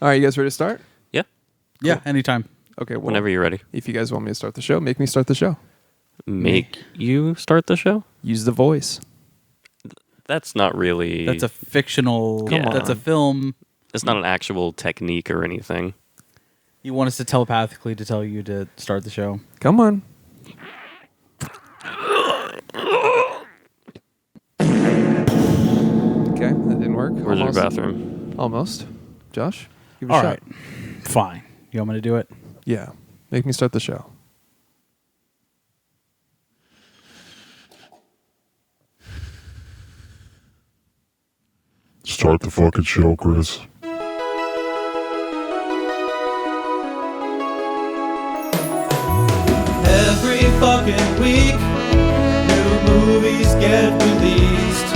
All right, you guys ready to start? Yeah. Yeah, anytime. Okay, well, Whenever you're ready. if you guys want me to start the show, make me start the show. Make you start the show? Use the voice. That's not really... That's a fictional... Come That's a on. film. It's not an actual technique or anything. You want us to telepathically to tell you to start the show. Come on. Okay, that didn't work. Where's your Almost. bathroom? Almost. Josh, give it a All shot. right. Fine. You want me to do it? Yeah, make me start the show. Start the fucking show, Chris. Every fucking week, new movies get released.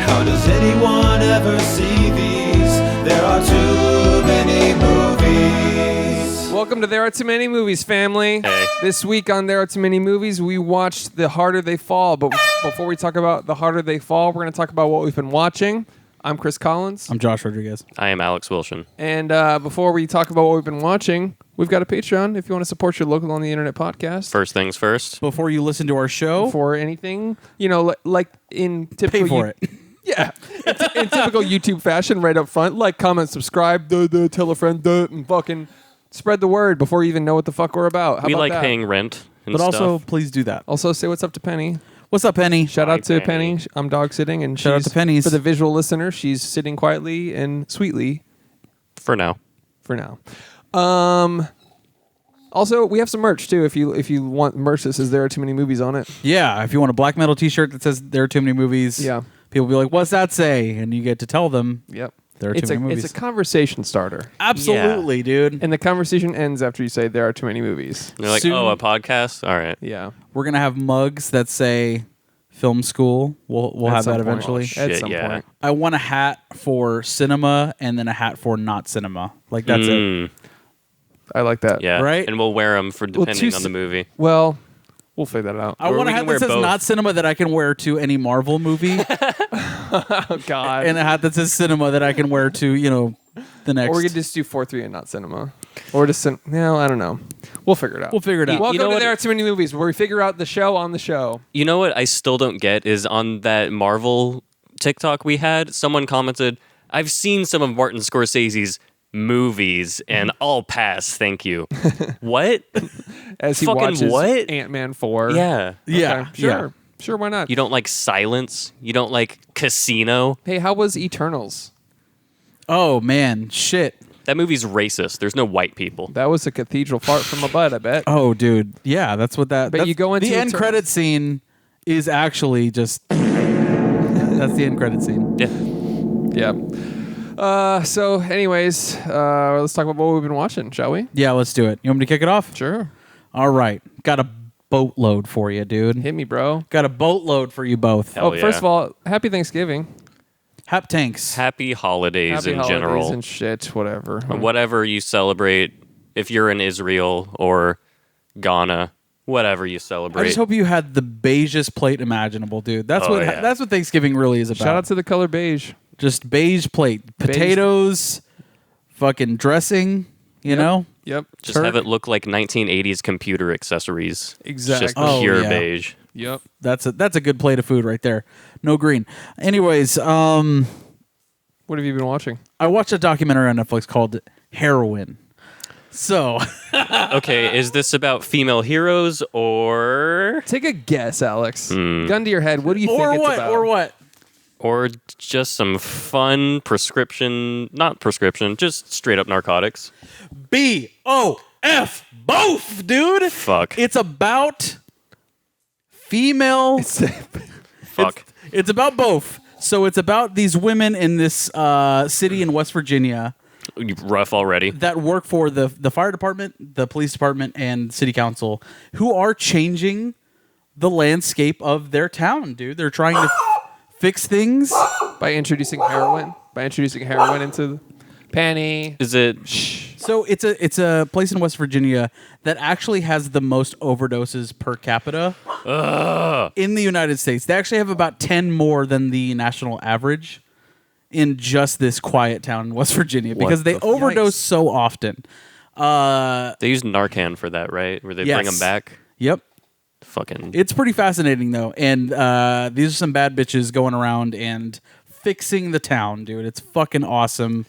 How does anyone ever see these? There are too many movies. Welcome to There Are Too Many Movies, family. Hey. This week on There Are Too Many Movies, we watched The Harder They Fall. But before we talk about The Harder They Fall, we're going to talk about what we've been watching. I'm Chris Collins. I'm Josh Rodriguez. I am Alex Wilson. And before we talk about what we've been watching, we've got a Patreon if you want to support your local on the internet podcast. First things first. Before you listen to our show, For anything, you know, like in typical pay for it. Yeah, in typical YouTube fashion, right up front, like, comment, subscribe, tell a friend, and fucking spread the word before you even know what the fuck we're about. How We about like that? paying rent and But also, stuff. please do that. Also, say what's up to Penny. What's up, Penny? Shout Hi, out to Penny. Penny. I'm dog sitting, and Shout out she's, to Pennies. for the visual listener, she's sitting quietly and sweetly For now. for now. Also, we have some merch too. If you want merch that says There Are Too Many Movies on it. Yeah, if you want a black metal t-shirt that says there are too many movies, Yeah. people will be like, what's that say? And you get to tell them Yep. there are too many movies. It's a conversation starter. Absolutely, dude. And the conversation ends after you say There Are Too Many Movies. They're like, Soon- oh, a podcast? All right. Yeah. We're going to have mugs that say film school. We'll At have some that point. eventually. At Shit, some yeah. point. I want a hat for cinema and then a hat for not cinema. Like, that's it. Mm, I like that. yeah. Right? And we'll wear them for Well, depending two on the movie. Well, we'll figure that out. I Or want a we hat can that wear says both. not cinema that I can wear to any Marvel movie, Oh, God. and a hat that says cinema that I can wear to, the next. Or we could just do 4-3 and not cinema. Or just no, I don't know. We'll figure it out. We'll figure it out. Welcome You know to what? There Are Too Many Movies, where we figure out the show on the show. You know what I still don't get is on that Marvel TikTok we had, someone commented, I've seen some of Martin Scorsese's movies and I'll pass, thank you. What? As he Fucking watches what? Ant-Man 4. Yeah. Yeah, Okay, sure. yeah. Sure, why not? You don't like Silence? You don't like Casino? Hey, how was Eternals? Oh man, shit. That movie's racist. There's no white people. That was a cathedral fart from a butt, I bet. Oh, dude. Yeah, that's what that. But that's, you go into the end Eternals. credit scene is actually just. That's the end credit scene. Yeah. Yeah. So, anyways, let's talk about what we've been watching, shall we? Yeah, let's do it. You want me to kick it off? Sure. All right. Got a boatload for you, dude. Hit me, bro. Got a boatload for you both. Hell Oh, first yeah. of all, happy Thanksgiving. Hap tanks. Happy holidays Happy in holidays general. and shit, whatever. Whatever you celebrate, if you're in Israel or Ghana, whatever you I celebrate. just hope you had the beigest plate imaginable, dude. That's Oh, what yeah. that's what Thanksgiving really is about. Shout out to the color beige. Just beige plate, potatoes, fucking dressing. You know, Yep. just have it look like 1980s computer accessories. Exactly. Just Oh, pure yeah. beige. Yep. that's a good plate of food right there. No green. Anyways, What have you been watching? I watched a documentary on Netflix called Heroin. So Okay, is this about female heroes or Take a guess, Alex. Gun to your head. What do you think or it's what? about? Or what? or just some fun not prescription, just straight up narcotics? BOF, both, dude. Fuck. It's about female. Fuck. It's about both. So it's about these women in this city in West Virginia Rough already. that work for the fire department, the police department, and city council, who are changing the landscape of their town, dude. They're trying to fix things. By introducing heroin. By introducing heroin into the Penny. Is it So it's a place in West Virginia that actually has the most overdoses per capita in the United States. They actually have about 10 more than the national average. in just this quiet town in West Virginia because they the overdose so often. They use Narcan for that, right? Where they bring them Yes. back. Yep. Fucking. It's pretty fascinating though, and these are some bad bitches going around and fixing the town, dude. It's fucking awesome.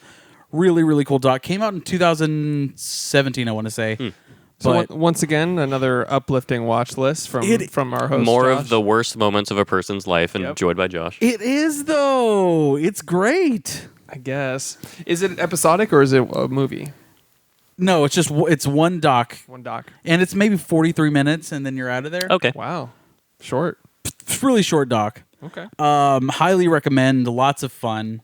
Really, really cool doc. Came out in 2017, I want to say. So But once again, another uplifting watch list from our host. More Josh. of the worst moments of a person's life enjoyed by Josh. it is though. It's great. I guess. Is it episodic or is it a movie? No, it's one doc, One doc. and it's maybe 43 minutes, and then you're out of there. Okay. Wow. Short. It's really short doc. Okay. Highly recommend. Lots of fun.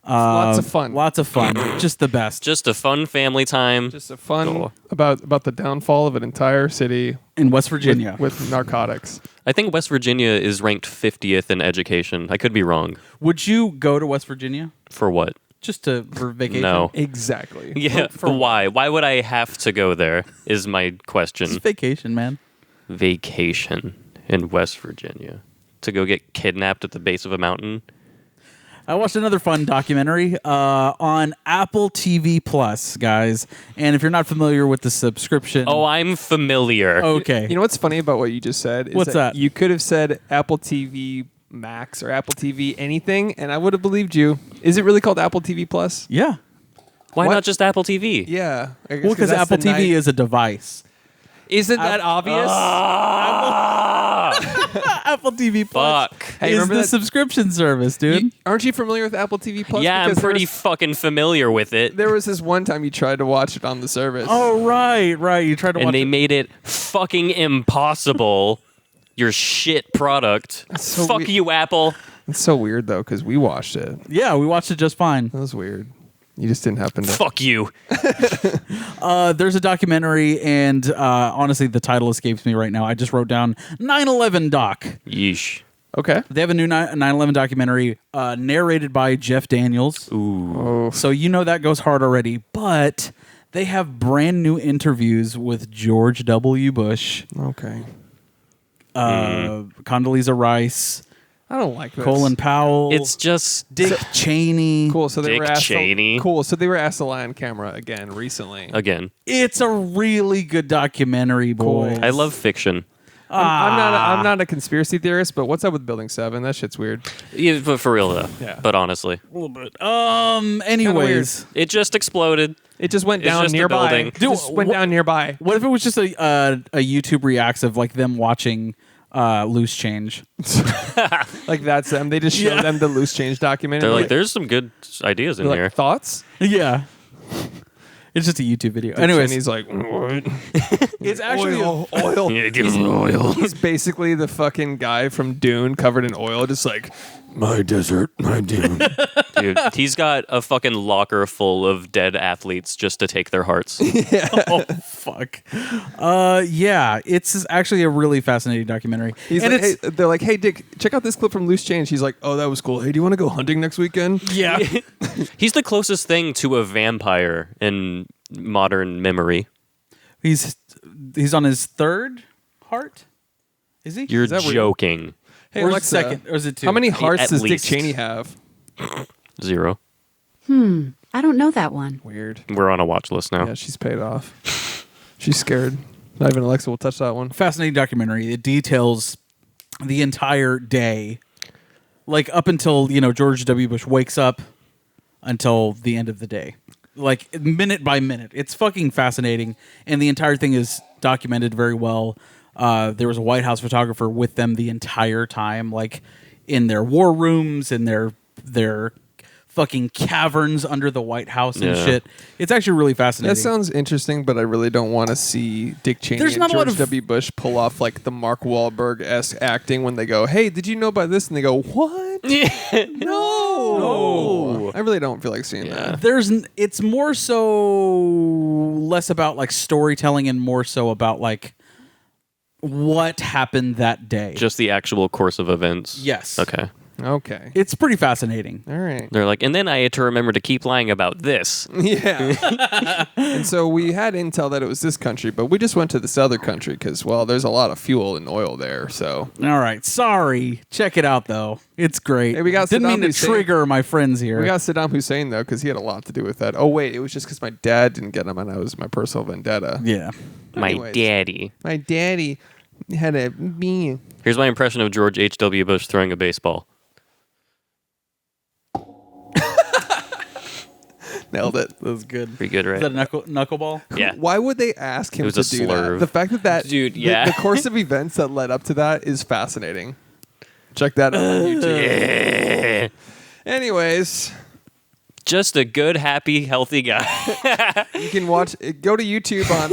Lots of fun. Lots of fun. Just the best. Just a fun family time. Just a fun Cool. about the downfall of an entire city In West Virginia. with narcotics. I think West Virginia is ranked 50th in education. I could be wrong. Would you go to West Virginia For what? just for vacation? No. Exactly. Yeah. For Why? Why would I have to go there? Is my question. Just vacation, man. Vacation in West Virginia to go get kidnapped at the base of a mountain. I watched another fun documentary on Apple TV Plus, guys. And if you're not familiar with the subscription, Oh, I'm familiar. okay. You know what's funny about what you just said? Is What's that? You could have said Apple TV Max or Apple TV anything, and I would have believed you. Is it really called Apple TV Plus? Yeah. Why What? not just Apple TV? Yeah. I guess Well, because that's Apple the TV is a device. Isn't that obvious? Apple TV Plus Fuck. Hey, is remember the that- subscription service, dude. Aren't you familiar with Apple TV Plus? Yeah, I'm Because pretty fucking familiar with it. there was this one time you tried to watch it on the service. Oh, right. You tried to watch And they it. made it fucking impossible. Your shit product. so Fuck we- you, Apple. It's so weird though because we watched it. Yeah, we watched it just fine. That was weird. You just didn't happen to. Fuck you. There's a documentary, and honestly, the title escapes me right now. I just wrote down 9/11 doc. Yeesh. Okay. They have a new 9/11 documentary narrated by Jeff Daniels. Ooh. Oh, So you know that goes hard already. But they have brand new interviews with George W. Bush, okay. Condoleezza Rice, I don't like this. Colin Powell, It's just Dick Cheney. Cool. So they Dick were asked. Cheney. Cool. So they were asked to lie on camera again recently. again. It's a really good documentary, boys. I love fiction. I'm not a conspiracy theorist, but what's up with Building 7? That shit's weird. Yeah, but for real though. Yeah. But honestly, a little bit. Anyways, it just exploded. It just went It's down just a nearby. building. It just went down nearby. what if it was just a YouTube reacts of like them watching Loose Change? Like that's them. They just showed them the Loose Change documentary. They're like, there's some good ideas in They're here. like, thoughts? Yeah. It's just a YouTube video. And Anyways, he's like, what? it's actually oil. Yeah, give us oil. He's basically the fucking guy from Dune covered in oil, just like, My desert, my dune. Dude, he's got a fucking locker full of dead athletes just to take their hearts. oh fuck. Yeah, it's actually a really fascinating documentary. he's and like, it's hey, they're like, hey, Dick, check out this clip from Loose Change. He's like, oh, that was cool. Hey, do you want to go hunting next weekend? yeah. He's the closest thing to a vampire in modern memory. he's on his third heart. Is he? You're that weird? joking. Hey, or Alexa, second? Or is it two? how many hearts At does least. Dick Cheney have? 0. I don't know that one. Weird. We're on a watch list now. Yeah, she's paid off. She's scared. Not even Alexa will touch that one. Fascinating documentary. It details the entire day, like up until George W. Bush wakes up until the end of the day, like minute by minute. It's fucking fascinating, and the entire thing is documented very well. There was a White House photographer with them the entire time, like in their war rooms, in their fucking caverns under the White House and Yeah. shit. It's actually really fascinating. That sounds interesting, but I really don't want to see Dick Cheney There's and not a lot George of- W. Bush pull off like the Mark Wahlberg-esque acting when they go, hey, did you know about this? And they go, what? No. I really don't feel like seeing that. It's more so less about like storytelling and more so about like what happened that day. Just the actual course of events. Yes. Okay. Okay. It's pretty fascinating. All right. They're like, and then I had to remember to keep lying about this. Yeah. And so we had intel that it was this country, but we just went to this other country because, well, there's a lot of fuel and oil there. So All right, sorry. Check it out though. It's great. Hey, we got Didn't Saddam mean to Hussein. trigger my friends here. we got Saddam Hussein, though, because he had a lot to do with that. Oh, wait. It was just because my dad didn't get him, and I was my personal vendetta. yeah. My Anyways. daddy. My daddy had a me. Here's my impression of George H.W. Bush throwing a baseball. Nailed it. That was good. Pretty good, right? Is that a knuckleball? Yeah. Why would they ask him It was to a do slurve. that? The fact that Dude, the- yeah. the course of events that led up to that is fascinating. Check that out on YouTube. Anyways, Just a good, happy, healthy guy you can watch. Go to YouTube on.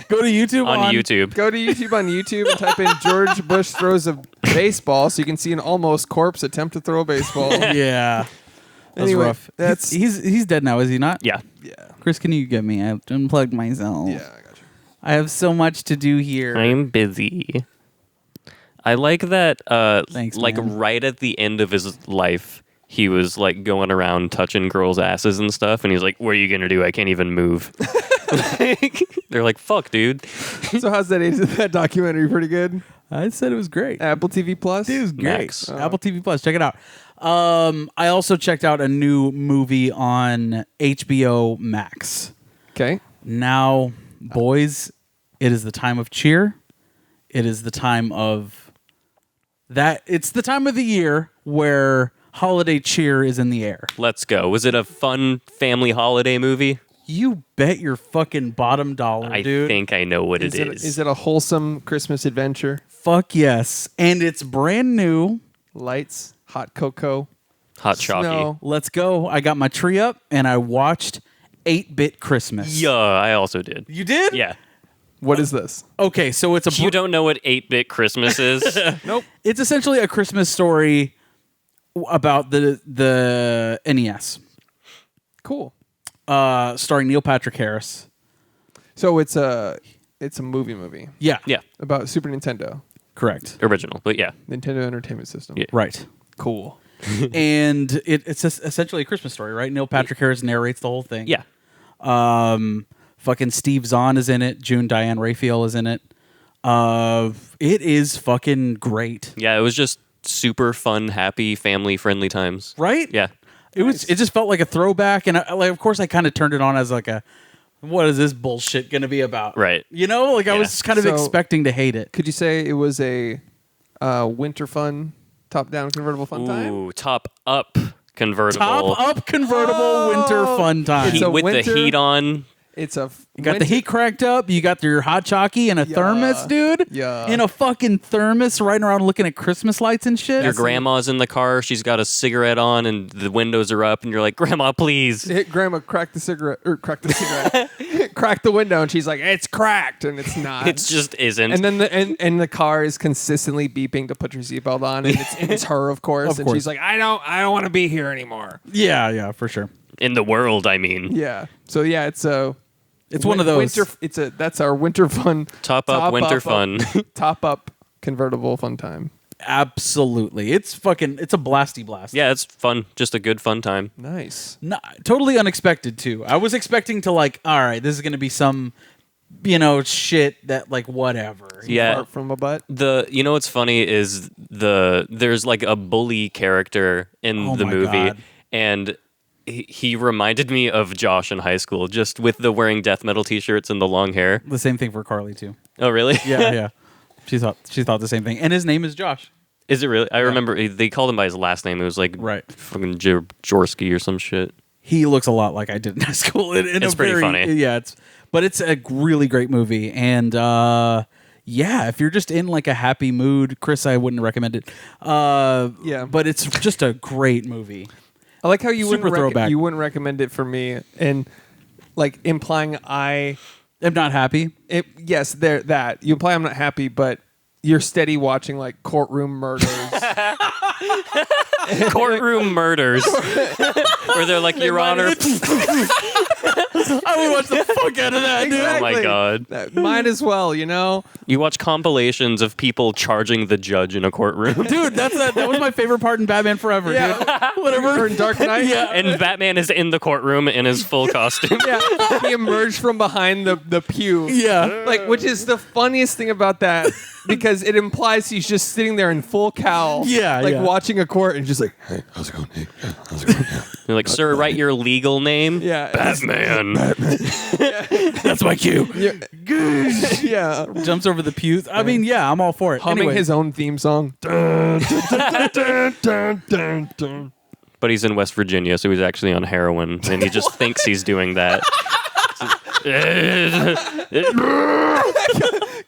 Go to YouTube on YouTube. Go to YouTube on YouTube and type in George Bush throws a baseball, so you can see an almost corpse attempt to throw a baseball. Yeah. That's Anyway, rough. that's- he's dead now, is he not? Yeah. Yeah. Chris, can you get me? I've unplugged myself. Yeah, I got you. I have so much to do here. I'm busy. I like that, Thanks, like, man. right at the end of his life, he was, like, going around touching girls' asses and stuff, and he's like, what are you going to do? I can't even move. They're like, fuck, dude. So how's that documentary? Pretty good. I said it was great. Apple TV Plus. It was great. Max. Apple TV Plus. Check it out. I also checked out a new movie on HBO Max. Okay. Now, boys, it is the time of cheer. It is the time of that. It's the time of the year where holiday cheer is in the air. Let's go. Was it a fun family holiday movie? You bet your fucking bottom dollar, I dude. think I know what Is it it, is. is it a wholesome Christmas adventure? Fuck yes. And it's brand new. Lights, hot cocoa, Hot chalky. snow. Let's go. I got my tree up and I watched 8-Bit Christmas. Yeah, I also did. You did? Yeah. What is this? Okay, so it's a You don't know what 8-bit Christmas is? Nope. it's essentially a Christmas story about the NES. Cool. Starring Neil Patrick Harris. So it's a movie Yeah. Yeah. about Super Nintendo, Correct. Original, but yeah. Nintendo Entertainment System. Yeah. Right. Cool. And it's essentially a Christmas story, right? Neil Patrick Harris narrates the whole thing. Yeah. Fucking Steve Zahn is in it. June Diane Raphael is in it. It is fucking great. Yeah, it was just super fun, happy, family-friendly times. Right? Yeah. It just felt like a throwback, and of course I kind of turned it on as like a, what is this bullshit going to be about? Right. You know, like I Yeah. was kind of So- expecting to hate it. Could you say it was a winter fun, top-down convertible fun time? Ooh, top up convertible. Top up convertible winter fun time. It's a With winter- the heat on. It's a You got the heat cranked up. You got your hot chalky and a thermos, dude. Yeah. In a fucking thermos, riding around looking at Christmas lights and shit. Your grandma's in the car. She's got a cigarette on, and the windows are up, and you're like, "Grandma, please." hit grandma, crack the cigarette, crack the window, and she's like, "It's cracked," and it's not. It just isn't. And then the car is consistently beeping to put your seatbelt on, and it's her, of course, Of and course. she's like, "I don't want to be here anymore." Yeah, for sure. in the world, I mean. Yeah. So yeah, it's a. It's one of those. Winter. That's our winter fun. Top up winter fun. Top up convertible fun time. Absolutely. It's a blasty blast. Yeah, it's fun. Just a good fun time. Nice. No, totally unexpected too. I was expecting to like, all right, this is going to be some, shit that like whatever. Yeah. Fart from a butt. You know what's funny is there's like a bully character in Oh the my movie, God. and he reminded me of Josh in high school, just with the wearing death metal t-shirts and the long hair. The same thing for Carly too. Oh, really? Yeah. She thought the same thing, and his name is Josh. Is it really? I remember they called him by his last name. It was like Right. fucking Jaworski or some shit. He looks a lot like I did in high school. It's pretty funny. Yeah, but it's a really great movie, and yeah, if you're just in like a happy mood, Chris, I wouldn't recommend it. Yeah. but it's just a great movie. I like how you Super throwback. you wouldn't recommend it for me, and like implying I'm not happy. yes, that you imply I'm not happy, but you're steady watching like courtroom murders. Courtroom murders, where they're like, Your Honor, I would watch the fuck out of that, dude. Oh my God. Might as well, you know? You watch compilations of people charging the judge in a courtroom. Dude, that was my favorite part in Batman Forever, dude. Whatever. In Dark Knight. Yeah. And Batman is in the courtroom in his full costume. Yeah. He emerged from behind the pew. Yeah. Like, which is the funniest thing about that, because it implies he's just sitting there in full cowl. Yeah, Like yeah. watching a court and just like, Hey, how's it going? Hey, yeah, how's it going? Yeah. You're like, sir, write your legal name. yeah. Batman. That's my cue. Yeah. Jumps over the pews. I mean, yeah, I'm all for it. Humming Anyway. his own theme song. But he's in West Virginia, so he's actually on heroin, and he just thinks he's doing that.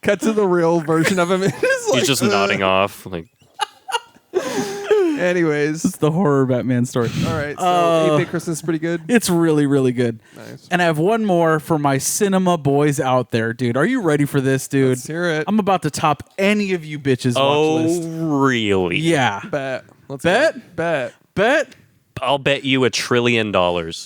Cut to the real version of him. He's just nodding off. Like, Anyways. It's the horror Batman story. All right. So 8-Bit Christmas is pretty good. It's really, really good. Nice. And I have one more for my cinema boys out there, dude. Are you ready for this, dude? Let's hear it. I'm about to top any of you bitches' watch oh, list. really? Yeah. Bet. Let's Bet? go. Bet. Bet? I'll bet you $1 trillion.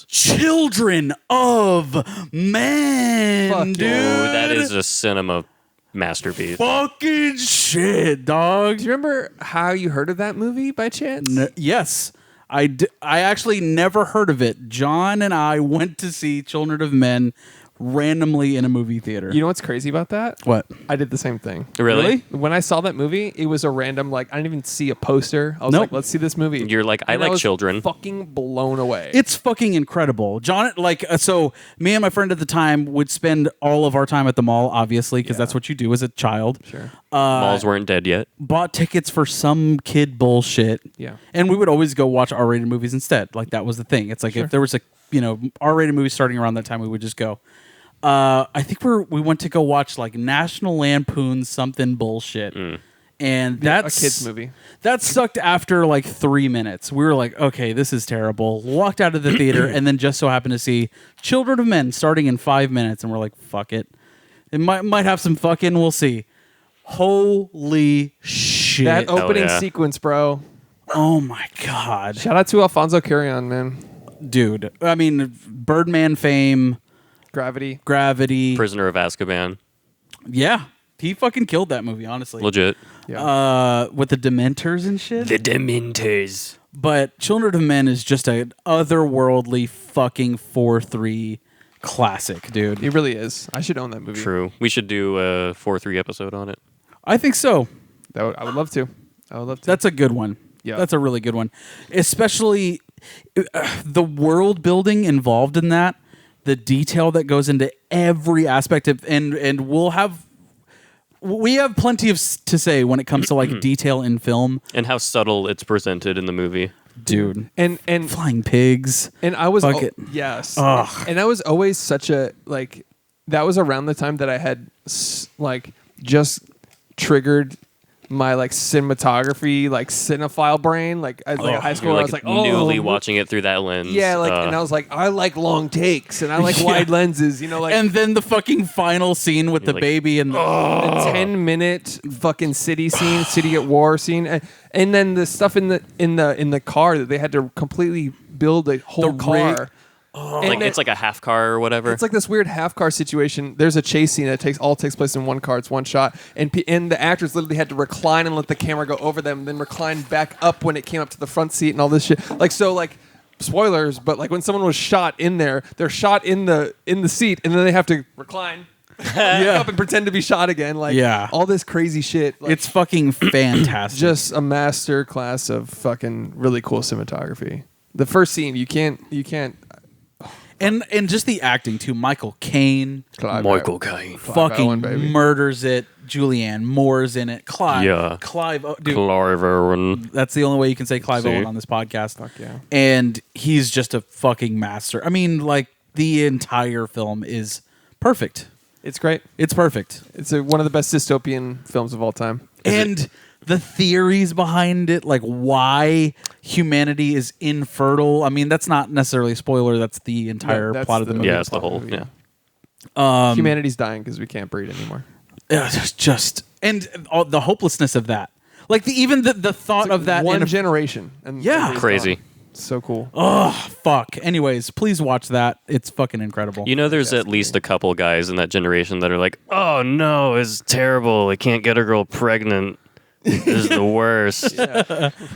Children of Men, Fuck dude. Ooh, that is a cinema masterpiece. fucking shit, dog. Do you remember how you heard of that movie by chance? Yes. I actually never heard of it. John and I went to see Children of Men randomly in a movie theater. You know what's crazy about that? what? I did the same thing. Really? When I saw that movie, it was a random, like, I didn't even see a poster. I was Nope. like, let's see this movie. You're like, I And like was children. Fucking blown away. It's fucking incredible. John, so me and my friend at the time would spend all of our time at the mall, obviously, because that's what you do as a child. Sure. Malls weren't dead yet. Bought tickets for some kid bullshit. Yeah. And we would always go watch R-rated movies instead. Like, that was the thing. It's like if there was a, R-rated movie starting around that time, we would just go. I think we went to go watch like National Lampoon's something bullshit. And that's a kid's movie. That sucked after like 3 minutes. We were like, okay, this is terrible. Walked out of the theater and then just so happened to see Children of Men starting in 5 minutes. And we're like, fuck it. It might have some fucking, we'll see. Holy shit. That opening yeah. sequence, bro. Oh my God. Shout out to Alfonso Cuarón, man. Dude. I mean, Birdman fame, Gravity. Gravity. Prisoner of Azkaban. Yeah. He fucking killed that movie, honestly. Legit. Yeah. With the Dementors and shit. The Dementors. But Children of Men is just an otherworldly fucking 4-3 classic, dude. It really is. I should own that movie. True. We should do a 4-3 episode on it. I think so. I would love to. I would love to. That's a good one. Yeah. That's a really good one. Especially the world building involved in that, the detail that goes into every aspect of, and we have plenty to say when it comes to like detail in film, And how subtle it's presented in the movie. dude. and Flying pigs. And I was Fuck it. yes, Ugh. and I was always such a like. That was around the time that I had like just triggered my like cinematography, like cinephile brain. Like as like a high school, You're I was like, newly oh, watching it through that lens. yeah, like, and I was like, I like long takes and I like Yeah. wide lenses. You know, like And then the fucking final scene with the like, baby and the 10-minute fucking city scene, city at war scene, and then the stuff in the car that they had to completely build a whole The car. rig. And like then- it's like a half car or whatever. It's like this weird half car situation. There's a chase scene that takes place in one car. It's one shot, and the actors literally had to recline and let the camera go over them, then recline back up when it came up to the front seat and all this shit. Like so, like spoilers, but like when someone was shot in there, they're shot in the seat, and then they have to recline. yeah. Up and pretend to be shot again. Like Yeah. all this crazy shit. Like, It's fucking fantastic. just a master class of fucking really cool cinematography. The first scene, you can't. and just the acting too. Michael Caine Michael Caine. fucking Owen, baby. murders it. Julianne Moore's in it. Clive. Yeah. Clive. Dude, Clive Owen. that's the only way you can say Clive See? Owen on this podcast. Fuck yeah. And he's just a fucking master. I mean, like the entire film is perfect. It's great. It's perfect. It's one of the best dystopian films of all time. And the theories behind it, like why humanity is infertile. I mean, that's not necessarily a spoiler. That's the entire that's plot of the movie. Yeah, it's the whole. movie. Yeah. Humanity's dying because we can't breed anymore. Just and all the hopelessness of that. Like even the thought of that one in a- generation. And Yeah. everybody's Crazy. gone. So cool. Oh, fuck. Anyways, please watch that. It's fucking incredible. You know, there's at least a couple guys in that generation that are like, "Oh no, it's terrible. I can't get a girl pregnant. This is the worst.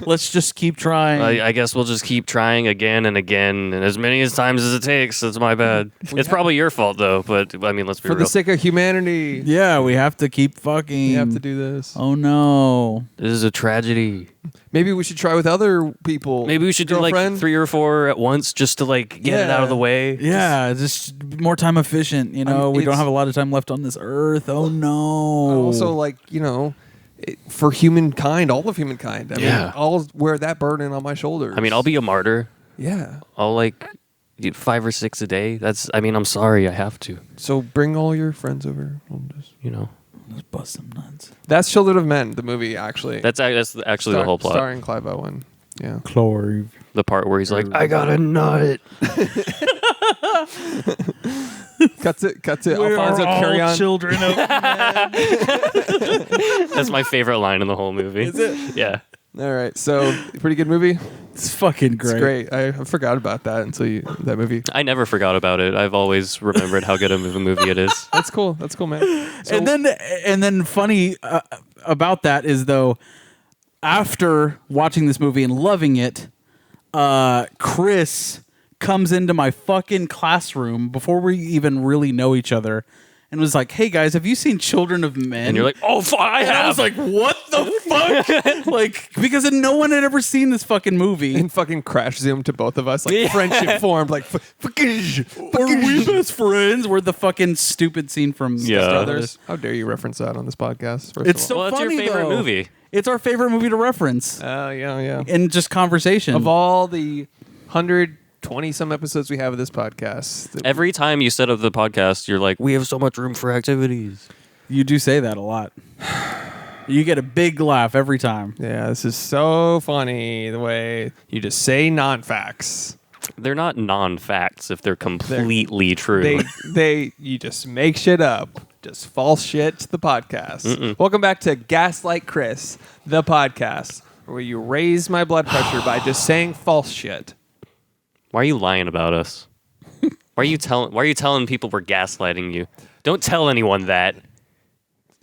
Let's just keep trying. I guess we'll just keep trying again and again, and as many times as it takes. It's my bad. It's probably your fault though. But I mean, let's be For real. the sake of humanity, yeah, we have to keep fucking. we have to do this. Oh no. This is a tragedy. Maybe we should try with other people. Maybe we should do like Girlfriend? 3 or 4 at once just to like get it out of the way. Yeah, just more time efficient. You know, we don't it's- have a lot of time left on this earth. Oh no. Also, like, for humankind, all of humankind. I mean, Yeah. I'll wear that burden on my shoulders. I mean, I'll be a martyr. Yeah. I'll like do 5 or 6 a day. I'm sorry, I have to. So bring all your friends over. We'll just- Let's bust some nuts. That's Children of Men, the movie, actually. That's actually the whole plot. Starring Clive Owen. Yeah. Clove. The part where he's like, "I got a nut." Cut to Alfonso Cuarón. children of That's my favorite line in the whole movie. Is it? Yeah. All right. So, pretty good movie. It's fucking great. It's great. I forgot about that until that movie. I never forgot about it. I've always remembered how good of a movie it is. That's cool. That's cool, man. So, And then funny about that is though, after watching this movie and loving it, Chris comes into my fucking classroom before we even really know each other and was like, "Hey guys, have you seen Children of Men?" And you're like, "Oh, fuck, I And have." I was like, "What the fuck?" Like, because no one had ever seen this fucking movie. and fucking crash zoom to both of us, like Yeah. friendship formed, like Are we best friends? We're the fucking stupid scene from Yeah. brothers. How dare you reference that on this podcast? First It's of so all. Well, it's your funny, favorite though. movie. It's our favorite movie to reference Yeah. in just conversation. Of all the 120 some episodes we have of this podcast, Every time you set up the podcast, you're like, "We have so much room for activities." You do say that a lot. You get a big laugh every time. yeah, this is so funny the way you just say non-facts. They're not non-facts if they're completely true. You just make shit up. Just false shit to the podcast. Welcome back to Gaslight Chris, the podcast, where you raise my blood pressure by just saying false shit. Why are you lying about us? Why are you telling people we're gaslighting you? Don't tell anyone that.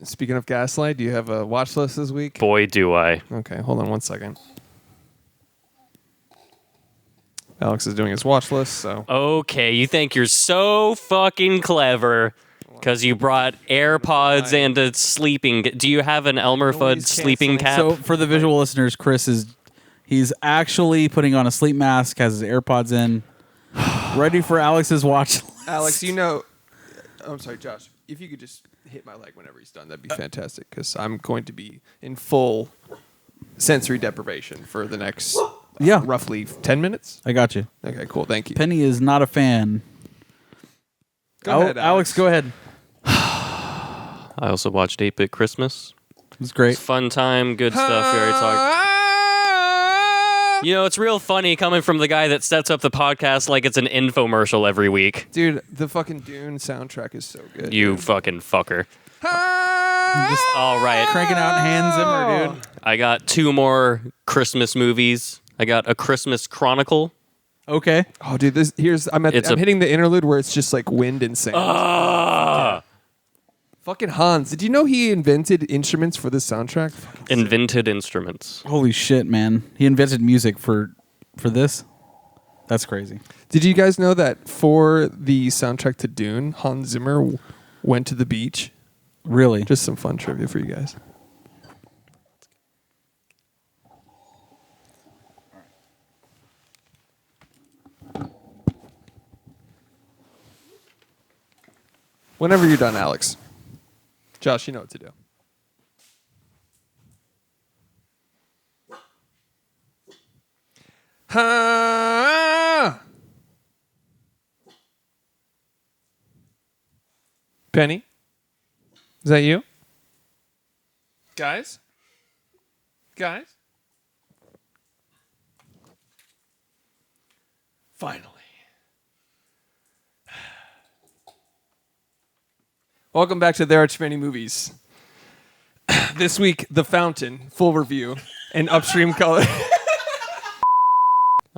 Speaking of gaslight, do you have a watch list this week? Boy, do I. Okay, hold on one second. Alex is doing his watch list, so Okay, you think you're so fucking clever because you brought AirPods and a sleeping. Do you have an Elmer Fudd Noise sleeping canceling. cap? So for the visual listeners, he's actually putting on a sleep mask, has his AirPods in, ready for Alex's watch. Alex, I'm sorry, Josh. If you could just hit my leg whenever he's done, that'd be fantastic. Because I'm going to be in full sensory deprivation for the next roughly 10 minutes. I got you. Okay, cool. Thank you. Penny is not a fan. Go ahead, Alex, go ahead. I also watched 8-Bit Christmas. It was great. Fun time, good stuff. We already talked. You know, it's real funny coming from the guy that sets up the podcast like it's an infomercial every week. Dude, the fucking Dune soundtrack is so good. You fucking fucker. All right. Cranking out Hans Zimmer, dude. I got 2 more Christmas movies. I got A Christmas Chronicle. Okay. Oh, dude, I'm hitting the interlude where it's just like wind and sand. Fucking Hans. Did you know he invented instruments for this soundtrack? Invented instruments. Holy shit, man. He invented music for this? That's crazy. Did you guys know that for the soundtrack to Dune, Hans Zimmer went to the beach? Really? Just some fun trivia for you guys. Whenever you're done, Alex. Josh, you know what to do. Penny? Is that you? Guys? Guys? Finally. Welcome back to There Are Too Many Movies. This week, The Fountain, full review, and Upstream Color.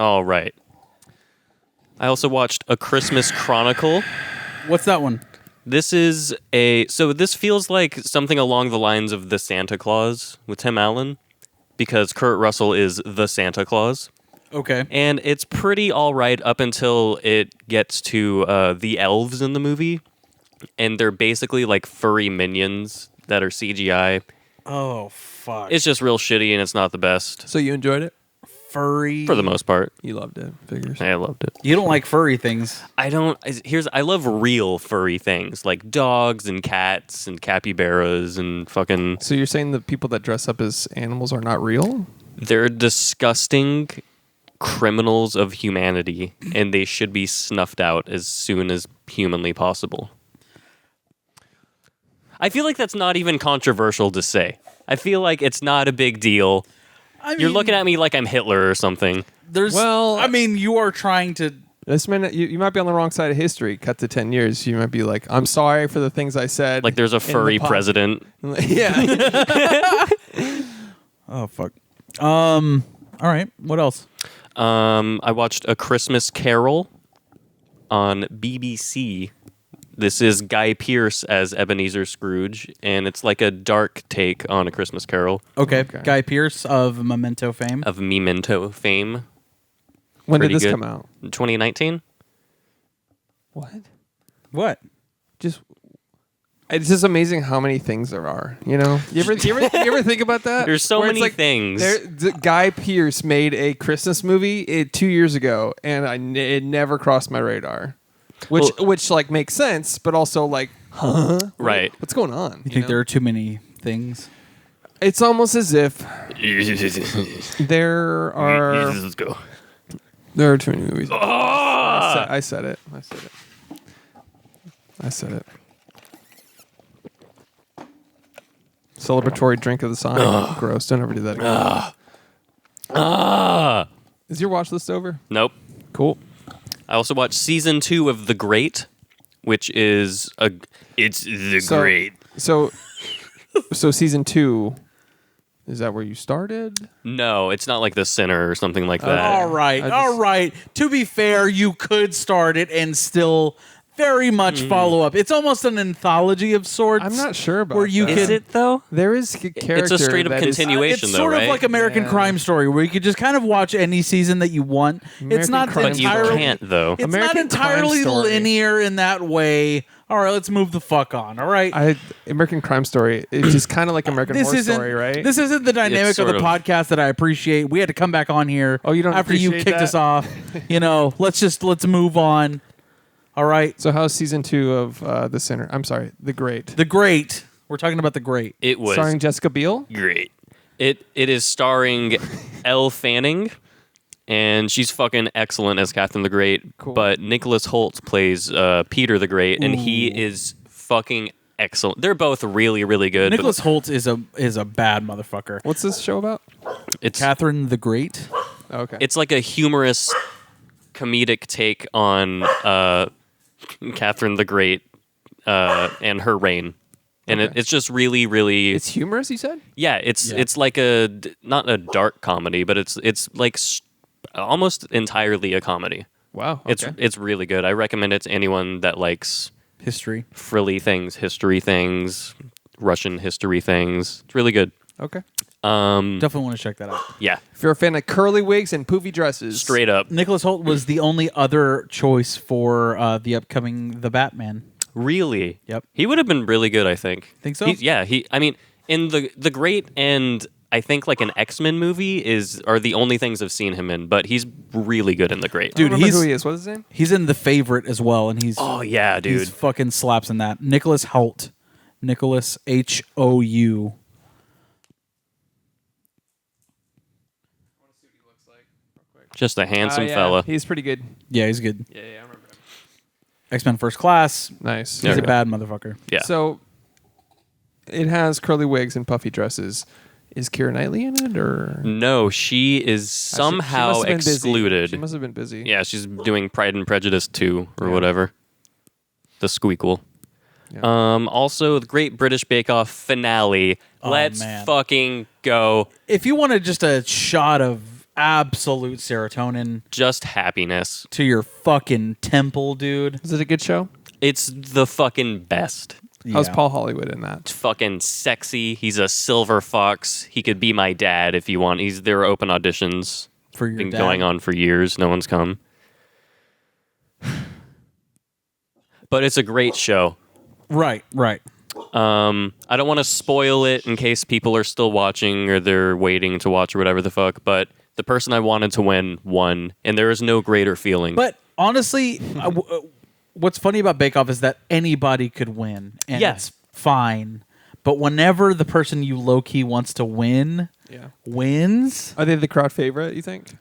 All right. I also watched A Christmas Chronicle. What's that one? This is this feels like something along the lines of The Santa Claus with Tim Allen, because Kurt Russell is the Santa Claus. Okay. And it's pretty all right up until it gets to the elves in the movie. And they're basically like furry minions that are CGI. Oh, fuck. It's just real shitty and it's not the best. So you enjoyed it? Furry. For the most part. You loved it. Figures. I loved it. You don't like furry things. I love real furry things like dogs and cats and capybaras and fucking. So you're saying the people that dress up as animals are not real? They're disgusting criminals of humanity and they should be snuffed out as soon as humanly possible. I feel like that's not even controversial to say. I feel like it's not a big deal. I mean, You're looking at me like I'm Hitler or something. I mean, you are trying to. This minute, you might be on the wrong side of history. Cut to 10 years, you might be like, I'm sorry for the things I said. Like there's a in the furry pod." president. Yeah. Oh, fuck. All right. What else? I watched A Christmas Carol on BBC. This is Guy Pearce as Ebenezer Scrooge, and it's like a dark take on A Christmas Carol Okay. Guy Pearce of Memento fame. of Memento fame. When did Pretty this good. come out? 2019? What? What? It's just amazing how many things there are. You know, you ever think about that? There's so Where it's many things. Guy Pearce made a Christmas movie 2 years ago, and it never crossed my radar. Which like makes sense, but also like, huh? Right. What's going on? You think there are too many things? It's almost as if there are Let's go. there are too many movies. I said it. Celebratory drink of the sign. Gross. Don't ever do that again. Is your watch list over? Nope. Cool. I also watched season 2 of The Great, which is it's the great. So season 2, is that where you started? No, it's not like The Sinner or something like that. All right. All right. To be fair, you could start it and still very much follow up. It's almost an anthology of sorts. I'm not sure about where you that. could. Is it though? There is a character. It's a straight up that is- continuation, It's though, sort right? of like American Yeah. Crime Story, where you could just kind of watch any season that you want. It's American not Crime But you entirely. can't though. It's American not entirely Crime Story. linear in that way. All right, let's move the fuck on. All right. American Crime Story. It's just kind of like American This Horror isn't Story, right? This isn't the dynamic of the sort of- podcast that I appreciate. We had to come back on here. Oh, you don't after you appreciate kicked that? us off. Let's move on. All right. So how's season 2 of The Sinner? I'm sorry, The Great. The Great. We're talking about The Great. It was Starring Jessica Biel. great. It is starring Elle Fanning, and she's fucking excellent as Catherine the Great. Cool. But Nicholas Hoult plays Peter the Great, and he is fucking excellent. They're both really, really good. but Nicholas Hoult is a bad motherfucker. What's this show about? it's Catherine the Great. Okay. it's like a humorous, comedic take on Catherine the Great and her reign. And Okay. it's just really, really It's humorous, you said? yeah. It's like not a dark comedy, but it's like almost entirely a comedy. Wow. Okay. It's really good. I recommend it to anyone that likes History. frilly things, history things, Russian history things. It's really good. okay. Definitely want to check that out. Yeah, If you're a fan of curly wigs and poofy dresses, straight up. Nicholas Hoult was the only other choice for the upcoming The Batman. Really? Yep. He would have been really good, I think. Think so? I mean, in the Great and I think like an X-Men movie are the only things I've seen him in, but he's really good in the Great. I don't Dude, remember he's who he is. What's his name? he's in The Favorite as well, and he's Oh yeah, dude. he's fucking slaps in that. Nicholas Hoult. Nicholas Hou. Just a handsome Yeah. fella. He's pretty good. Yeah, he's good. Yeah, I remember him. X-Men First Class. Nice. He's Yeah. a bad motherfucker. Yeah. So it has curly wigs and puffy dresses. Is Keira Knightley in it, or No, she is She somehow must have been busy. excluded. She must have been busy. Yeah, she's doing Pride and Prejudice 2 or Yeah. whatever. The squeakle. Yeah. Also, the Great British Bake Off finale. Oh, Let's man. fucking go. If you wanted just a shot of absolute serotonin Just happiness. to your fucking temple, dude. Is it a good show? It's the fucking best. How's Yeah. Paul Hollywood in that? It's fucking sexy. He's a silver fox. He could be my dad if you want. There are open auditions. For your Been dad? going on for years. No one's come. But it's a great show. Right. I don't want to spoil it in case people are still watching or they're waiting to watch or whatever the fuck, but the person I wanted to win won, and there is no greater feeling. But honestly, what's funny about Bake Off is that anybody could win, and Yeah. it's fine. But whenever the person you low key wants to win wins, Are they the crowd favorite, you think?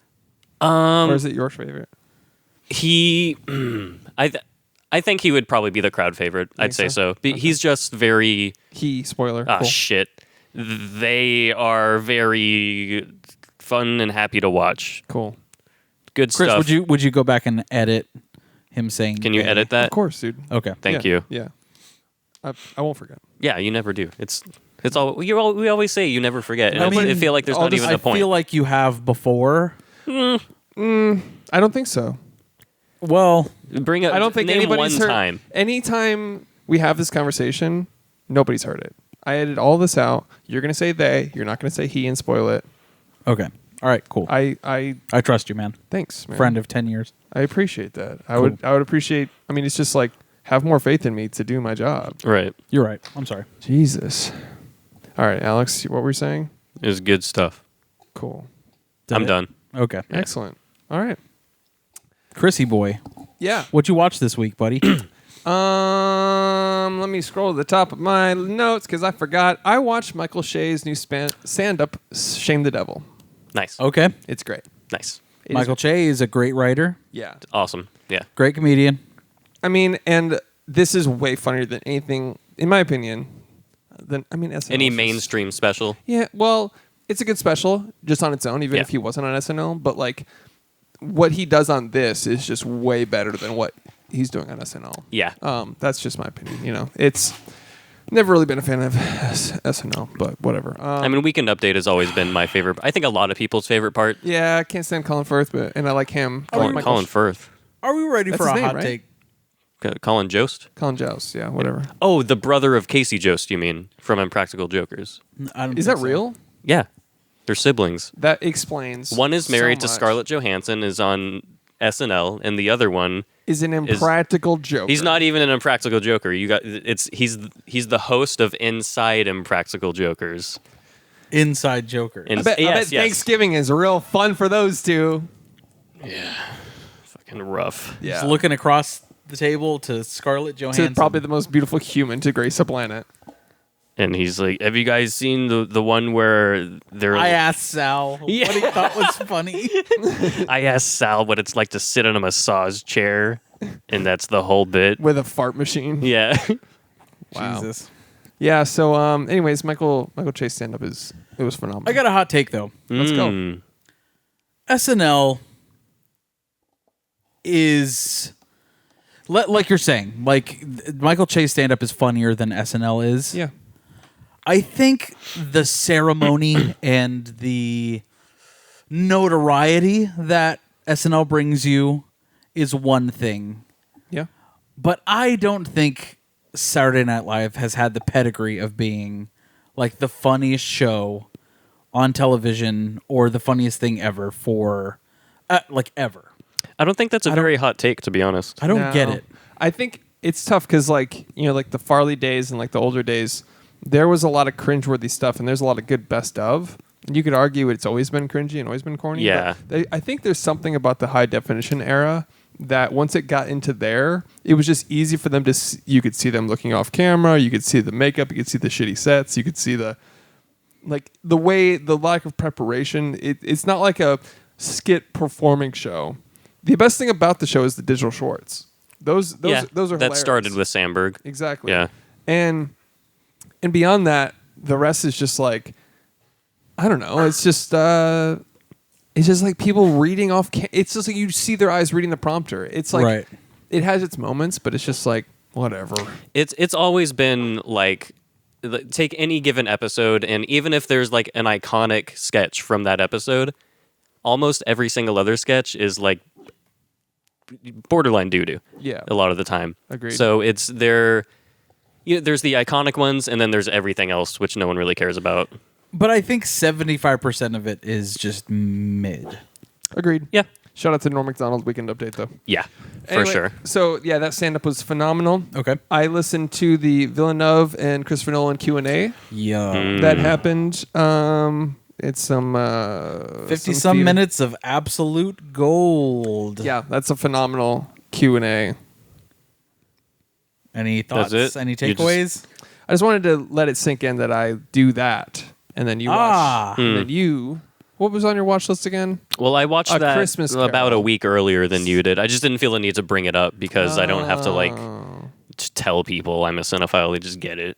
Or is it your favorite? he, I think he would probably be the crowd favorite. I'd say so. He's just very, Spoiler. ah, cool. shit. They are very fun and happy to watch. Cool. Good Chris, stuff. would you go back and edit him saying? Can you gay? edit that? Of course, dude. Okay. Thank Yeah, you. Yeah. I won't forget. Yeah, you never do. It's all we always say. You never forget. And I mean, I feel like there's not even I a point. feel like you have before. I don't think so. Well, Bring up. I don't think name anybody's one heard. time. Anytime we have this conversation, nobody's heard it. I edited all this out. You're gonna say they. You're not gonna say he and spoil it. okay. All right. Cool. I I trust you, man. thanks, man. Friend of 10 years. I appreciate that. I Cool. would appreciate. I mean, it's just like have more faith in me to do my job. Right. You're right. I'm sorry. Jesus. All right, Alex. What were you saying? It was good stuff. Cool. I'm done. Okay. Excellent. All right. Chrissy boy, Yeah. what you watch this week, buddy? Let me scroll to the top of my notes because I forgot. I watched Michael Shea's new stand-up, Shame the Devil. Nice. Okay. It's great. Nice. It is- Michael Che is a great writer, Yeah. Awesome. Yeah. great comedian. I mean, and this is way funnier than anything, in my opinion. SNL. Any is just- mainstream special? Yeah. Well, it's a good special just on its own, even Yeah. if he wasn't on SNL. But like, what he does on this is just way better than what he's doing on SNL. Yeah. That's just my opinion. You know, it's never really been a fan of SNL, but whatever. I mean, Weekend Update has always been my favorite. I think a lot of people's favorite part. yeah, I can't stand Colin Firth, and I like him. I like Michael Colin Firth. Are we ready That's for a his name, hot right? take? Colin Jost? Colin Jost, yeah, whatever. Oh, the brother of Casey Jost, you mean, from Impractical Jokers. I don't Is think that so. real? Yeah. They're siblings. That explains. One is married so to much. Scarlett Johansson, is on SNL, and the other one, Is an impractical joke. he's not even an Impractical Joker. He's the host of Inside Impractical Jokers. Inside Joker. And I bet yes. Thanksgiving is real fun for those two. Fucking rough. Yeah. Just looking across the table to Scarlett Johansson. To probably the most beautiful human to grace a planet. And he's like, "Have you guys seen the one where they're?" I asked Sal Yeah. what he thought was funny. I asked Sal what it's like to sit in a massage chair, and that's the whole bit. With a fart machine. Yeah. Wow. Jesus. Yeah, so anyways, Michael Chase stand-up was phenomenal. I got a hot take, though. Let's go. Mm. SNL is... Like you're saying, like Michael Che's stand-up is funnier than SNL is. Yeah. I think the ceremony and the notoriety that SNL brings you is one thing. Yeah. But I don't think Saturday Night Live has had the pedigree of being like the funniest show on television or the funniest thing ever for ever. I don't think that's a very hot take, to be honest. I don't No. get it. I think it's tough because, like, you know, like the Farley days and like the older days, there was a lot of cringeworthy stuff, and there's a lot of good best of. And you could argue it's always been cringy and always been corny. Yeah. but I think there's something about the high definition era that once it got into there, it was just easy for them to. You could see them looking off camera. You could see the makeup. You could see the shitty sets. You could see the lack of preparation. It's not like a skit performing show. The best thing about the show is the digital shorts. Those are that hilarious. started with Sandberg. Exactly. Yeah. And beyond that, the rest is just like, I don't know. It's just like people reading off. It's just like you see their eyes reading the prompter. It's like Right. it has its moments, but it's just like whatever. It's always been like, take any given episode, and even if there's like an iconic sketch from that episode, almost every single other sketch is like borderline doo-doo. Yeah. A lot of the time. Agreed. So it's there's the iconic ones, and then there's everything else, which no one really cares about. But I think 75% of it is just mid. Agreed. Yeah. Shout out to Norm Macdonald Weekend Update, though. Yeah, for Anyway, sure. So, yeah, that stand-up was phenomenal. Okay. I listened to the Villeneuve and Christopher Nolan Q&A Yeah. that happened. It's some 50-some theater- minutes of absolute gold. Yeah, that's a phenomenal Q&A. Any thoughts? That's it? Any You just- takeaways? I just wanted to let it sink in that I do that, and then you watch. And then you... What was on your watch list again? Well, I watched A that Christmas about Carol. a week earlier than you did. I just didn't feel the need to bring it up because I don't have to like just tell people I'm a cinephile. They just get it.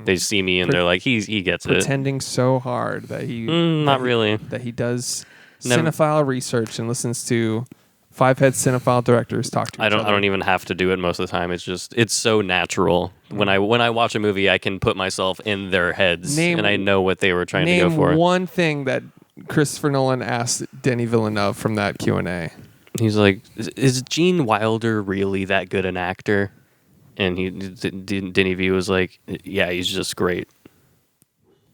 They see me and they're like, he gets it. Pretending so hard that he... Not really. That he does Never- cinephile research and listens to five-head cinephile directors talk to each I other. don't even have to do it most of the time. It's so natural. When I watch a movie, I can put myself in their heads and I know what they were trying to go for. Name one thing that Christopher Nolan asked Denny Villeneuve from that Q&A. He's like, is Gene Wilder really that good an actor? And Denny V was like, yeah, he's just great.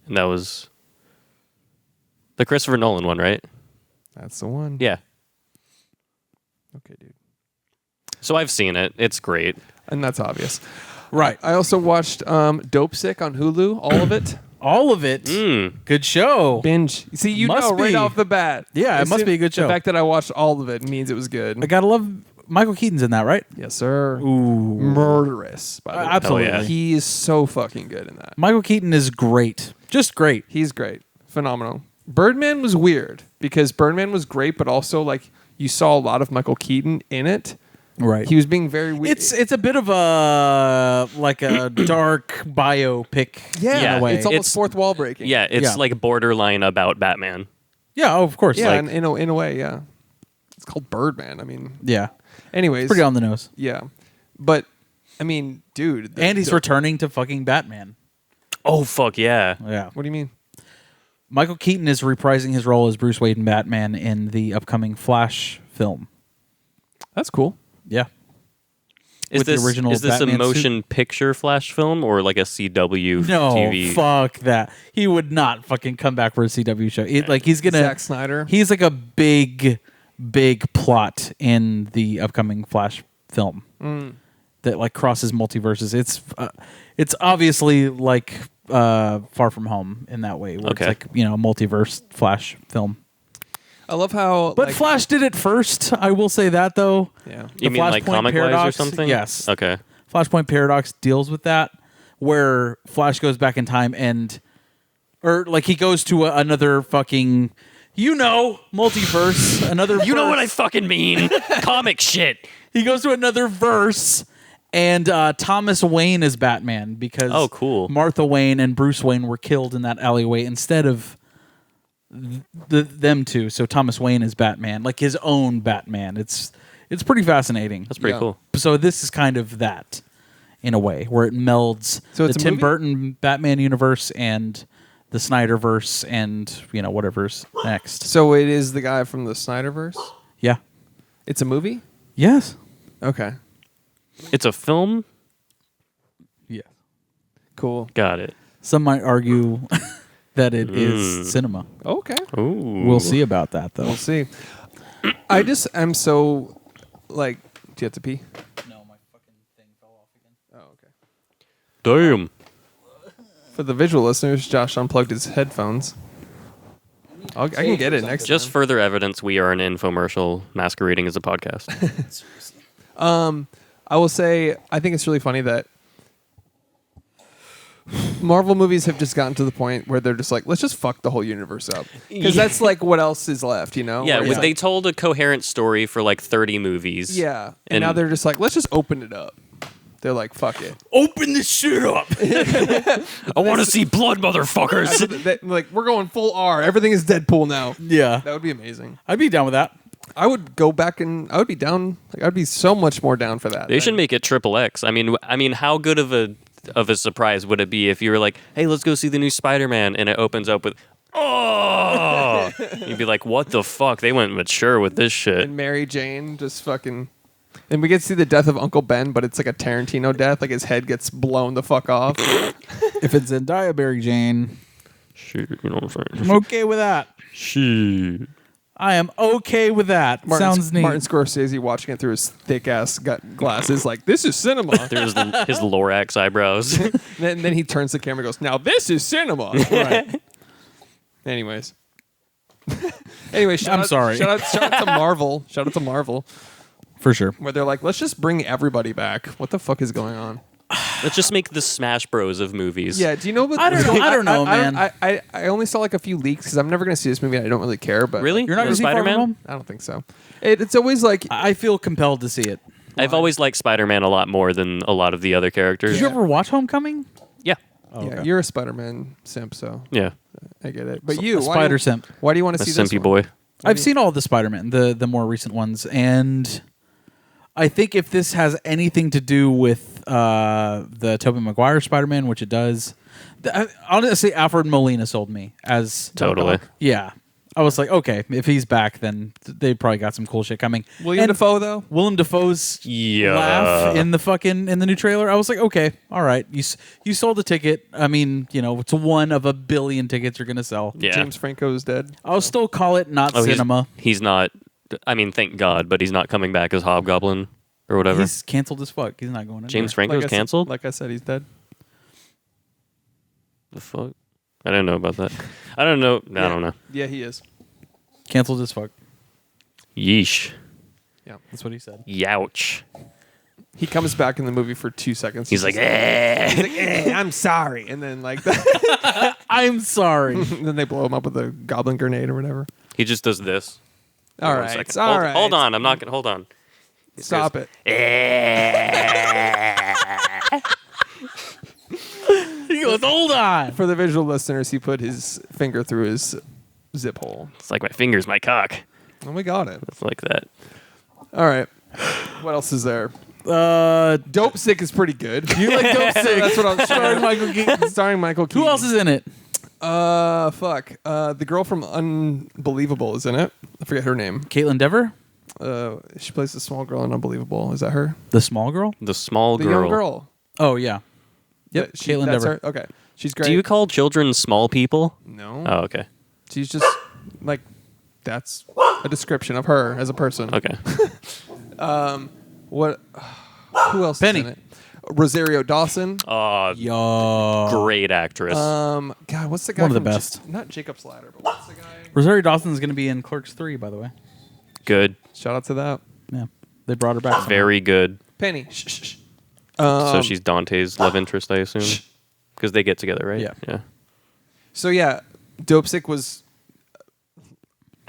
And that was the Christopher Nolan one, right? That's the one. Yeah. Okay, dude. So I've seen it. It's great. And that's obvious. Right. I also watched Dope Sick on Hulu, all of it. All of it. Good show. Binge. See, you Must know right be. off the bat. Yeah, it As must soon- be a good show. The fact that I watched all of it means it was good. I gotta love Michael Keaton's in that, right? Yes, sir. Ooh. Murderous, by the way. Absolutely. Hell yeah. He is so fucking good in that. Michael Keaton is great. Just great. He's great. Phenomenal. Birdman was weird because Birdman was great, but also like you saw a lot of Michael Keaton in it. Right. He was being very weird. It's a bit of a like a dark biopic in Yeah, a way. It's almost It's- fourth wall breaking. Yeah, it's Yeah. like borderline about Batman. yeah, oh, of course. Yeah, Like, in a way, yeah. It's called Birdman. I mean, yeah. anyways. Pretty on the nose. Yeah. But, I mean, dude. And he's returning to fucking Batman. Oh, fuck yeah. Yeah. What do you mean? Michael Keaton is reprising his role as Bruce Wayne in Batman in the upcoming Flash film. That's cool. Yeah. Is With the this, original is this Batman a motion picture Flash film or like a CW No, TV? fuck that. He would not fucking come back for a CW show. Like he's gonna Zack Snyder. He's like a big plot in the upcoming Flash film that like crosses multiverses. It's obviously like Far From Home in that way, where Okay. it's like a multiverse Flash film. I love how. But like, Flash did it first. I will say that though. Yeah. You The mean like Flashpoint comic wise or paradox? something? Yes. Okay. Flashpoint Paradox deals with that, where Flash goes back in time or like he goes to another fucking, multiverse, another. You know what I verse. fucking mean. Comic shit. He goes to another verse, and Thomas Wayne is Batman because Oh, cool. Martha Wayne and Bruce Wayne were killed in that alleyway instead of them two. So Thomas Wayne is Batman, like his own Batman. It's pretty fascinating. That's pretty Yeah. cool. So this is kind of that in a way where it melds So it's the a Tim movie? Burton Batman universe and the Snyderverse and whatever's next. So it is the guy from the Snyderverse? Yeah. It's a movie? Yes. Okay. It's a film? Yes. Cool. Got it. Some might argue that it is cinema. Okay. Ooh. We'll see about that though. We'll see. I just am so, like, do you have to pee? No, my fucking thing fell off again. Oh, okay. Damn. For the visual listeners, Josh unplugged his headphones. I can get it next Just time. further evidence we are an infomercial masquerading as a podcast. I will say, I think it's really funny that Marvel movies have just gotten to the point where they're just like, let's just fuck the whole universe up. Because that's like what else is left, Yeah, Where it's they like, told a coherent story for like 30 movies. yeah. And And- now they're just like, let's just open it up. They're like, fuck it. Open this shit up. I want to see blood, motherfuckers. Like, we're going full R. Everything is Deadpool now. Yeah. That would be amazing. I'd be down with that. I would go back and I would be down. Like, I'd be so much more down for that. They should make it triple X. I mean, how good of a surprise would it be if you were like, "Hey, let's go see the new Spider-Man," and it opens up with Oh, you'd be like, what the fuck? They went mature with this shit. And Mary Jane just fucking. And we get to see the death of Uncle Ben, but it's like a Tarantino death. Like his head gets blown the fuck off. If it's Zendaya, Mary Jane, Shit, you know what I'm I'm saying? okay with that. Shit. I am okay with that. Sounds neat. Martin Scorsese watching it through his thick ass glasses, like this is cinema. There's his Lorax eyebrows. Then he turns the camera and goes, "Now this is cinema." Right. Anyways. Anyway, I'm sorry. Shout out to Marvel. Shout out to Marvel, For sure. where they're like, let's just bring everybody back. What the fuck is going on? Let's just make the Smash Bros of movies. Yeah, do you know what? I don't know, man. I only saw like a few leaks because I'm never going to see this movie. And I don't really care, but Really? You're not going to see Far From Spider-Man? Home? I don't think so. It's always like I feel compelled to see it. I've always liked Spider-Man a lot more than a lot of the other characters. Did you ever watch Homecoming? Yeah. Oh, yeah, okay. you're a Spider-Man simp, so Yeah. I get it. But you, A spider simp. Why do you want to A see this simpy one? boy. I've seen all the Spider-Man, the more recent ones, and I think if this has anything to do with the Tobey Maguire Spider-Man, which it does, honestly, Alfred Molina sold me as Totally. Yeah, I was like, okay, if he's back, then they probably got some cool shit coming. William Dafoe though. Willem Dafoe's Yeah. laugh in the new trailer. I was like, okay, all right, you sold the ticket. I mean, it's one of a billion tickets you're gonna sell. Yeah. James Franco is dead. I'll still call it not cinema. He's not. I mean, thank God, but he's not coming back as Hobgoblin or whatever. He's canceled as fuck. He's not going anywhere. James Franco's I said- canceled. Like I said, he's dead. The fuck? I didn't know about that. I don't know. I don't know. Yeah, he is. Canceled as fuck. Yeesh. Yeah. That's what he said. Youch. He comes back in the movie for 2 seconds. He's like, just eh. like, I'm sorry, and then like, I'm sorry. then they blow him up with a goblin grenade or whatever. He just does this. All One right, second. it's all right. Hold on. I'm not gonna. Hold on. Stop it. He goes, hold on. For the visual listeners, he put his finger through his zip hole, It's like my finger's my cock. and we got it. It's like that. All right. What else is there? Uh, Dope Sick is pretty good. you like Dope Sick? That's what I'm Starring Michael Keaton. Starring Michael Keaton. Who else is in it? Fuck. The girl from Unbelievable is in it. I forget her name. Caitlin Dever? She plays the small girl in Unbelievable. Is that her? The small girl? The small The girl. young girl. Oh, yeah. Yep, Caitlin that's Dever. her? Okay. She's great. Do you call children small people? No. Oh, okay. She's just like, that's a description of her as a person. Okay. What? Who else Penny. is in it? Rosario Dawson. Yo. Great actress. God, what's the guy? One of the from best. Not Jacob's Ladder, but what's the guy? Rosario Dawson's going to be in Clerks 3, by the way. Good. Shout out to that. Yeah. They brought her back. Very good. Penny. Shh, shh, shh. So she's Dante's love interest, I assume? Because they get together, right? Yeah. Yeah. So yeah, Dope Sick was.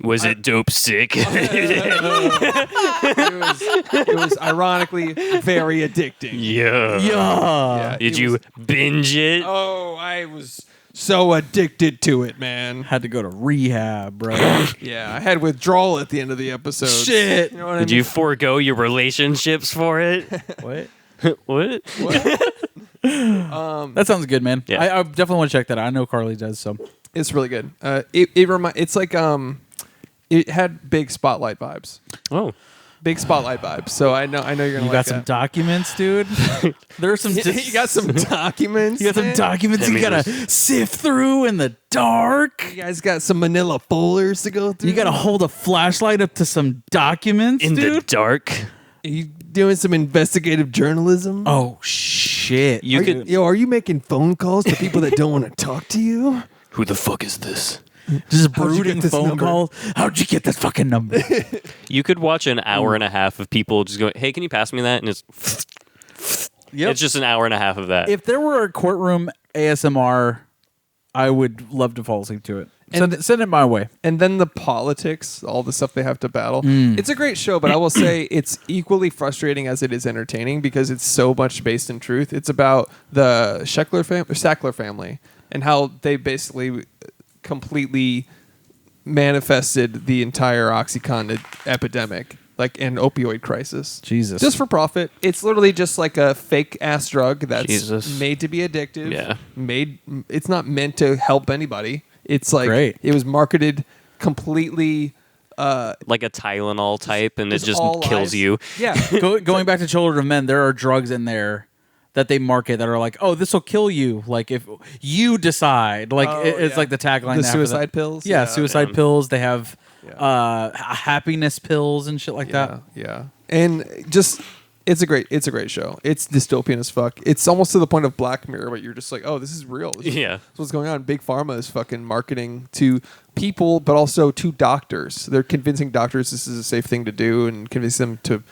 Was it dope sick? It was ironically very addicting. Yeah. Yeah. Did it you was- binge it? Oh, I was so addicted to it, man. Had to go to rehab, bro. Yeah, I had withdrawal at the end of the episode. Shit. You know what I Did mean? you forego your relationships for it? What? What? That sounds good, man. Yeah. I definitely want to check that out. I know Carly does, so. It's really good. It's like it had big spotlight vibes. Oh. Big spotlight vibes. So I know you're gonna You like got some that. documents, dude. There's some. You got some documents. You got some man? documents you gotta sift through in the dark. You guys got some manila folders to go through. You gotta hold a flashlight up to some documents, In the dude. dark? Are you doing some investigative journalism? Oh shit! You Are could. are you making phone calls to people that don't want to talk to you? Who the fuck is this? Just How'd you brooding get this phone number? call. How'd you get this fucking number? You could watch an hour and a half of people just going, hey, can you pass me that? And it's it's just an hour and a half of that. If there were a courtroom ASMR, I would love to fall asleep to it. Send it my way. And then the politics, all the stuff they have to battle. It's a great show, but I will say it's equally frustrating as it is entertaining because it's so much based in truth. It's about the Sackler family and how they basically completely manifested the entire OxyContin epidemic, like an opioid crisis. Jesus. Just for profit. It's literally just like a fake ass drug that's Jesus. made to be addictive. Yeah. It's not meant to help anybody. It's like Great. it was marketed completely. Like a Tylenol type, and it just all kills lies. you. Yeah, Going back to Children of Men, there are drugs in there that they market that are like, oh, this will kill you. Like if you decide, like it's yeah. like the tagline. The after suicide that. pills? Yeah, Yeah. suicide pills. They have Yeah. happiness pills and shit like that. Yeah, and just it's a great show. It's dystopian as fuck. It's almost to the point of Black Mirror, but you're just like, oh, this is real. This is what's going on. Big Pharma is fucking marketing to people, but also to doctors. They're convincing doctors this is a safe thing to do, and convincing them to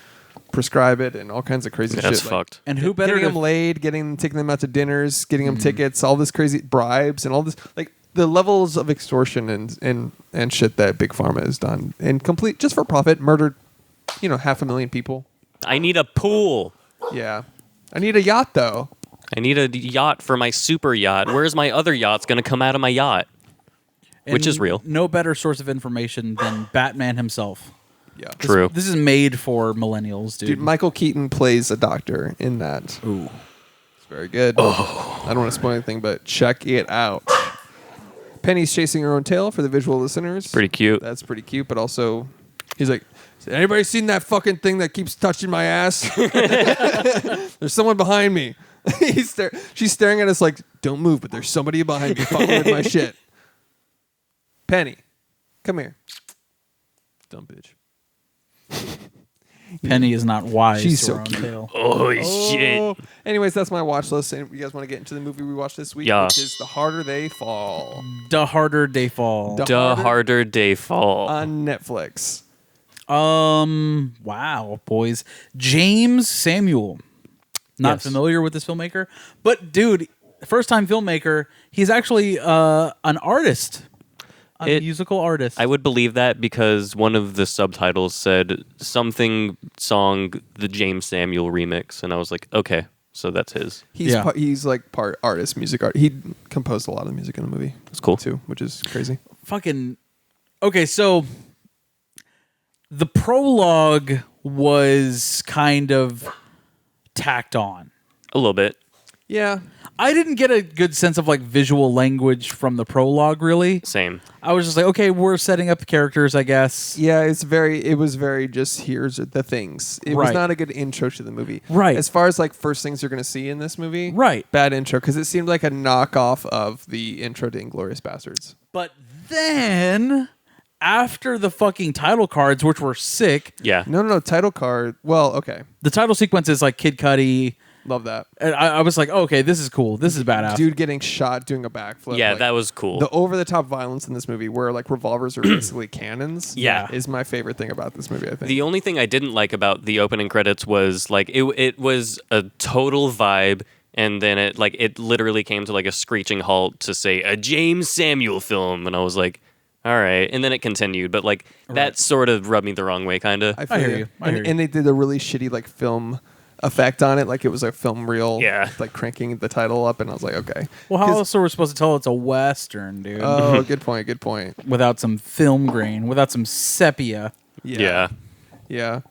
prescribe it, and all kinds of crazy shit. That's like fucked. And who better getting to them laid, taking them out to dinners, getting them tickets, all this crazy bribes, and all this like the levels of extortion and shit that Big Pharma has done, and complete just for profit, murdered, 500,000 people. I need a pool. Yeah, I need a yacht though. I need a yacht for my super yacht. Where's my other yacht's going to come out of my yacht? Which is real. No better source of information than Batman himself. Yeah, True. This is made for millennials, dude. dude. Michael Keaton plays a doctor in that. Ooh. It's very good. I don't want to spoil anything, but check it out. Penny's chasing her own tail for the visual listeners. Pretty cute. That's pretty cute, but also he's like, has anybody seen that fucking thing that keeps touching my ass? There's someone behind me. She's staring at us like, don't move, but there's somebody behind me fucking with my shit. Penny, come here. Dumb bitch. Penny is not wise She's to so her own cute. tail. Holy shit. Anyways, that's my watch list. And you guys want to get into the movie we watched this week, Yeah. which is The Harder They Fall The harder they fall. The harder day fall. on Netflix. Wow, boys. James Samuel. Not Yes. familiar with this filmmaker, but dude, first time filmmaker. He's actually an artist, a musical artist. I would believe that because one of the subtitles said something song, the James Samuel remix, and I was like, okay, so that's his. He's Yeah. he's like part artist, music art. He composed a lot of the music in the movie. It's cool. too, which is crazy. Fucking okay. So the prologue was kind of tacked on. A little bit. Yeah, I didn't get a good sense of like visual language from the prologue. Really, Same. I was just like, okay, we're setting up characters, I guess. yeah. It was very just here's the things. It was Right. not a good intro to the movie. Right. As far as like first things you're gonna see in this movie. Right. Bad intro because it seemed like a knockoff of the intro to Inglourious Bastards. But then after the fucking title cards, which were sick, Yeah. No. Title card. Well, okay. the title sequence is like Kid Cudi. Love that. And I was like, oh, okay, this is cool. This is badass. Dude getting shot doing a backflip. Yeah, like, that was cool. the over-the-top violence in this movie, where like revolvers are basically cannons. Yeah. is my favorite thing about this movie. I think. The only thing I didn't like about the opening credits was like it was a total vibe, and then it literally came to like a screeching halt to say a James Samuel film, and I was like, all right, and then it continued, but like that sort of rubbed me the wrong way, kind of. feel hear you. I hear you. And they did a really shitty like film effect on it, like it was a film reel. Yeah. like cranking the title up, and I was like, okay. Well, how 'Cause- else are we supposed to tell it's a Western, dude? Oh, good point. Good point. Without some film grain, without some sepia. Yeah. Yeah.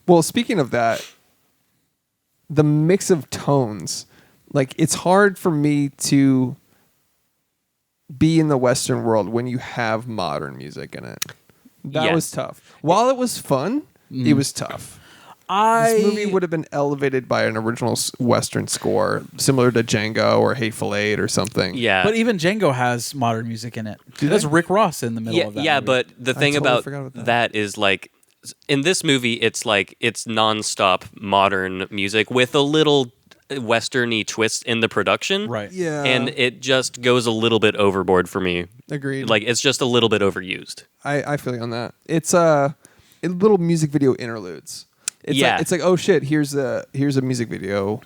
Well, speaking of that, the mix of tones, like it's hard for me to be in the Western world when you have modern music in it. That Yes. was tough. While it was fun, it was tough. This movie would have been elevated by an original Western score, similar to Django or Hateful Eight or something. Yeah. But even Django has modern music in it. Do That's they? Rick Ross in the middle yeah, of that. yeah, movie. but the thing totally about forgot about that is like in this movie it's like it's nonstop modern music with a little westerny twist in the production. Right. Yeah. And it just goes a little bit overboard for me. Agreed. Like it's just a little bit overused. I feel you on that. It's little music video interludes. It's Yeah. like, it's like, oh shit, here's a music video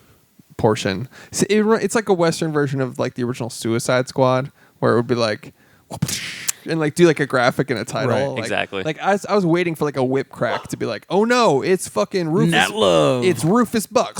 portion. So it's like a Western version of like the original Suicide Squad, where it would be like, and like do like a graphic and a title. Right, Like- exactly. Like I was waiting for like a whip crack to be like, oh no, it's fucking Rufus. Nat Love. It's Rufus Buck.